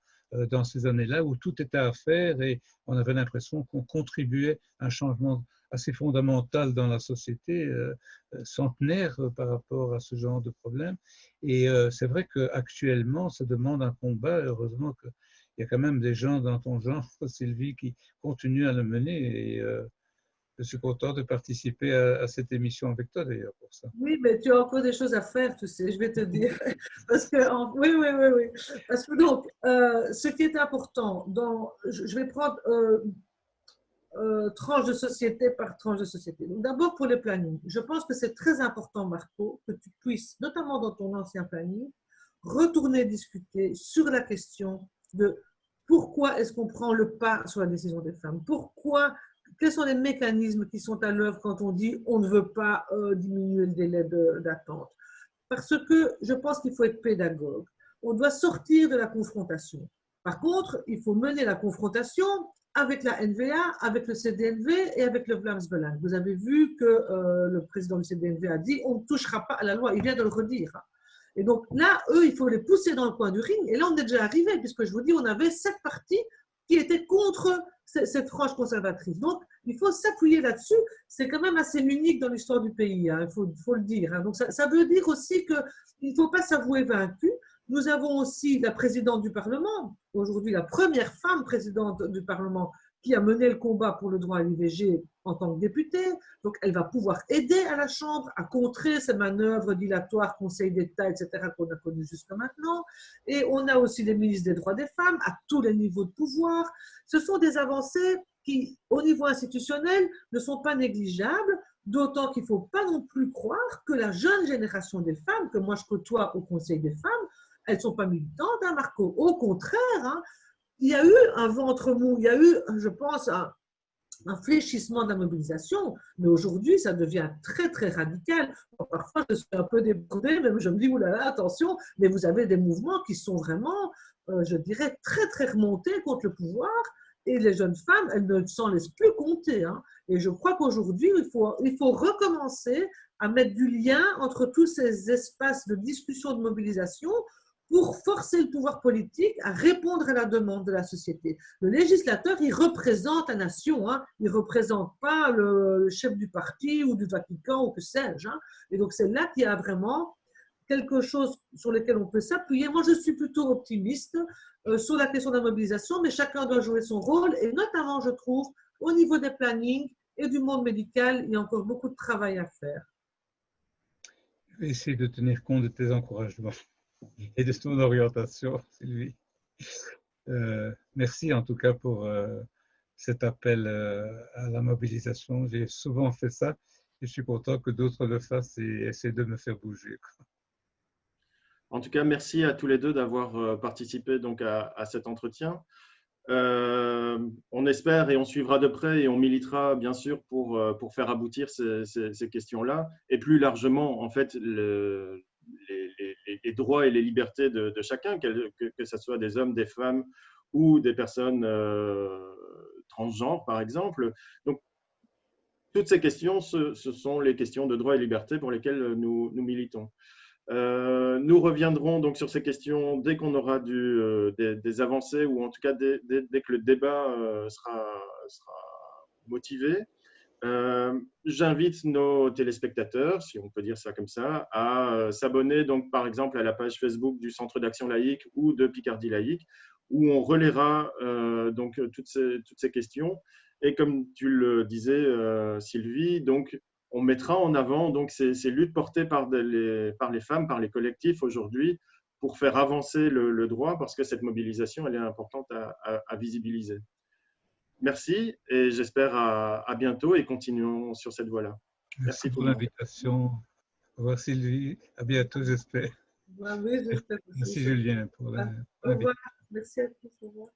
dans ces années-là où tout était à faire et on avait l'impression qu'on contribuait à un changement assez fondamental dans la société centenaire par rapport à ce genre de problème. Et c'est vrai qu'actuellement, ça demande un combat. Heureusement qu'il y a quand même des gens dans ton genre, Sylvie, qui continuent à le mener. Et je suis content de participer à cette émission avec toi, d'ailleurs, pour ça. Oui, mais tu as encore des choses à faire, tu sais, je vais te dire. Parce que, oui, oui, oui, oui. Parce que donc, ce qui est important, je vais prendre tranche de société par tranche de société. Donc, d'abord, pour les plannings, je pense que c'est très important, Marco, que tu puisses, notamment dans ton ancien planning, retourner discuter sur la question de pourquoi est-ce qu'on prend le pas sur la décision des femmes, quels sont les mécanismes qui sont à l'œuvre quand on dit on ne veut pas diminuer le délai d'attente. Parce que je pense qu'il faut être pédagogue. On doit sortir de la confrontation. Par contre, il faut mener la confrontation avec la NVA, avec le CDNV et avec le Vlaams Belang. Vous avez vu que le président du CDNV a dit on ne touchera pas à la loi, il vient de le redire. Et donc là, eux, il faut les pousser dans le coin du ring. Et là, on est déjà arrivé, puisque je vous dis, on avait 7 partis qui étaient contre cette frange conservatrice. Donc, il faut s'appuyer là-dessus. C'est quand même assez unique dans l'histoire du pays, hein, il faut le dire. Hein. Donc, ça veut dire aussi qu'il ne faut pas s'avouer vaincu. Nous avons aussi la présidente du Parlement, aujourd'hui la première femme présidente du Parlement, qui a mené le combat pour le droit à l'IVG en tant que députée. Donc, elle va pouvoir aider à la Chambre à contrer ces manœuvres dilatoires, Conseil d'État, etc., qu'on a connues jusqu'à maintenant. Et on a aussi les ministres des droits des femmes à tous les niveaux de pouvoir. Ce sont des avancées qui, au niveau institutionnel, ne sont pas négligeables, d'autant qu'il ne faut pas non plus croire que la jeune génération des femmes, que moi je côtoie au Conseil des femmes, elles ne sont pas militantes, hein, Marco. Au contraire, hein, il y a eu un ventre mou, il y a eu, je pense, un fléchissement de la mobilisation, mais aujourd'hui, ça devient très, très radical. Parfois, je suis un peu débordée, même je me dis, oulala, attention, mais vous avez des mouvements qui sont vraiment, je dirais, très, très remontés contre le pouvoir, et les jeunes femmes, elles ne s'en laissent plus compter. Hein. Et je crois qu'aujourd'hui, il faut recommencer à mettre du lien entre tous ces espaces de discussion, de mobilisation, pour forcer le pouvoir politique à répondre à la demande de la société. Le législateur, il représente la nation, hein. Il ne représente pas le chef du parti ou du Vatican ou que sais-je. Hein. Et donc, c'est là qu'il y a vraiment quelque chose sur lequel on peut s'appuyer. Moi, je suis plutôt optimiste sur la question de la mobilisation, mais chacun doit jouer son rôle. Et notamment, je trouve, au niveau des plannings et du monde médical, il y a encore beaucoup de travail à faire. Je vais essayer de tenir compte de tes encouragements et de ton orientation, Sylvie. Merci en tout cas pour cet appel à la mobilisation. J'ai souvent fait ça et je suis content que d'autres le fassent et essaient de me faire bouger. En tout cas, merci à tous les deux d'avoir participé donc à cet entretien. On espère et on suivra de près et on militera bien sûr pour faire aboutir ces questions-là et plus largement en fait les droits et les libertés de chacun, que ce soit des hommes, des femmes ou des personnes transgenres par exemple. Donc toutes ces questions, ce sont les questions de droits et libertés pour lesquelles nous militons. Nous reviendrons donc sur ces questions dès qu'on aura des avancées ou en tout cas dès que le débat sera motivé. J'invite nos téléspectateurs, si on peut dire ça comme ça, à s'abonner donc par exemple à la page Facebook du Centre d'action laïque ou de Picardie laïque, où on relaiera donc toutes ces questions. Et comme tu le disais, Sylvie, donc on mettra en avant donc ces luttes portées par les femmes, par les collectifs aujourd'hui, pour faire avancer le droit, parce que cette mobilisation, elle est importante à visibiliser. Merci et j'espère à bientôt et continuons sur cette voie-là. Merci pour l'invitation. Au revoir Sylvie, à bientôt j'espère. Oui, j'espère aussi. Merci Julien pour l'invitation. Au revoir, merci à tous. Au revoir.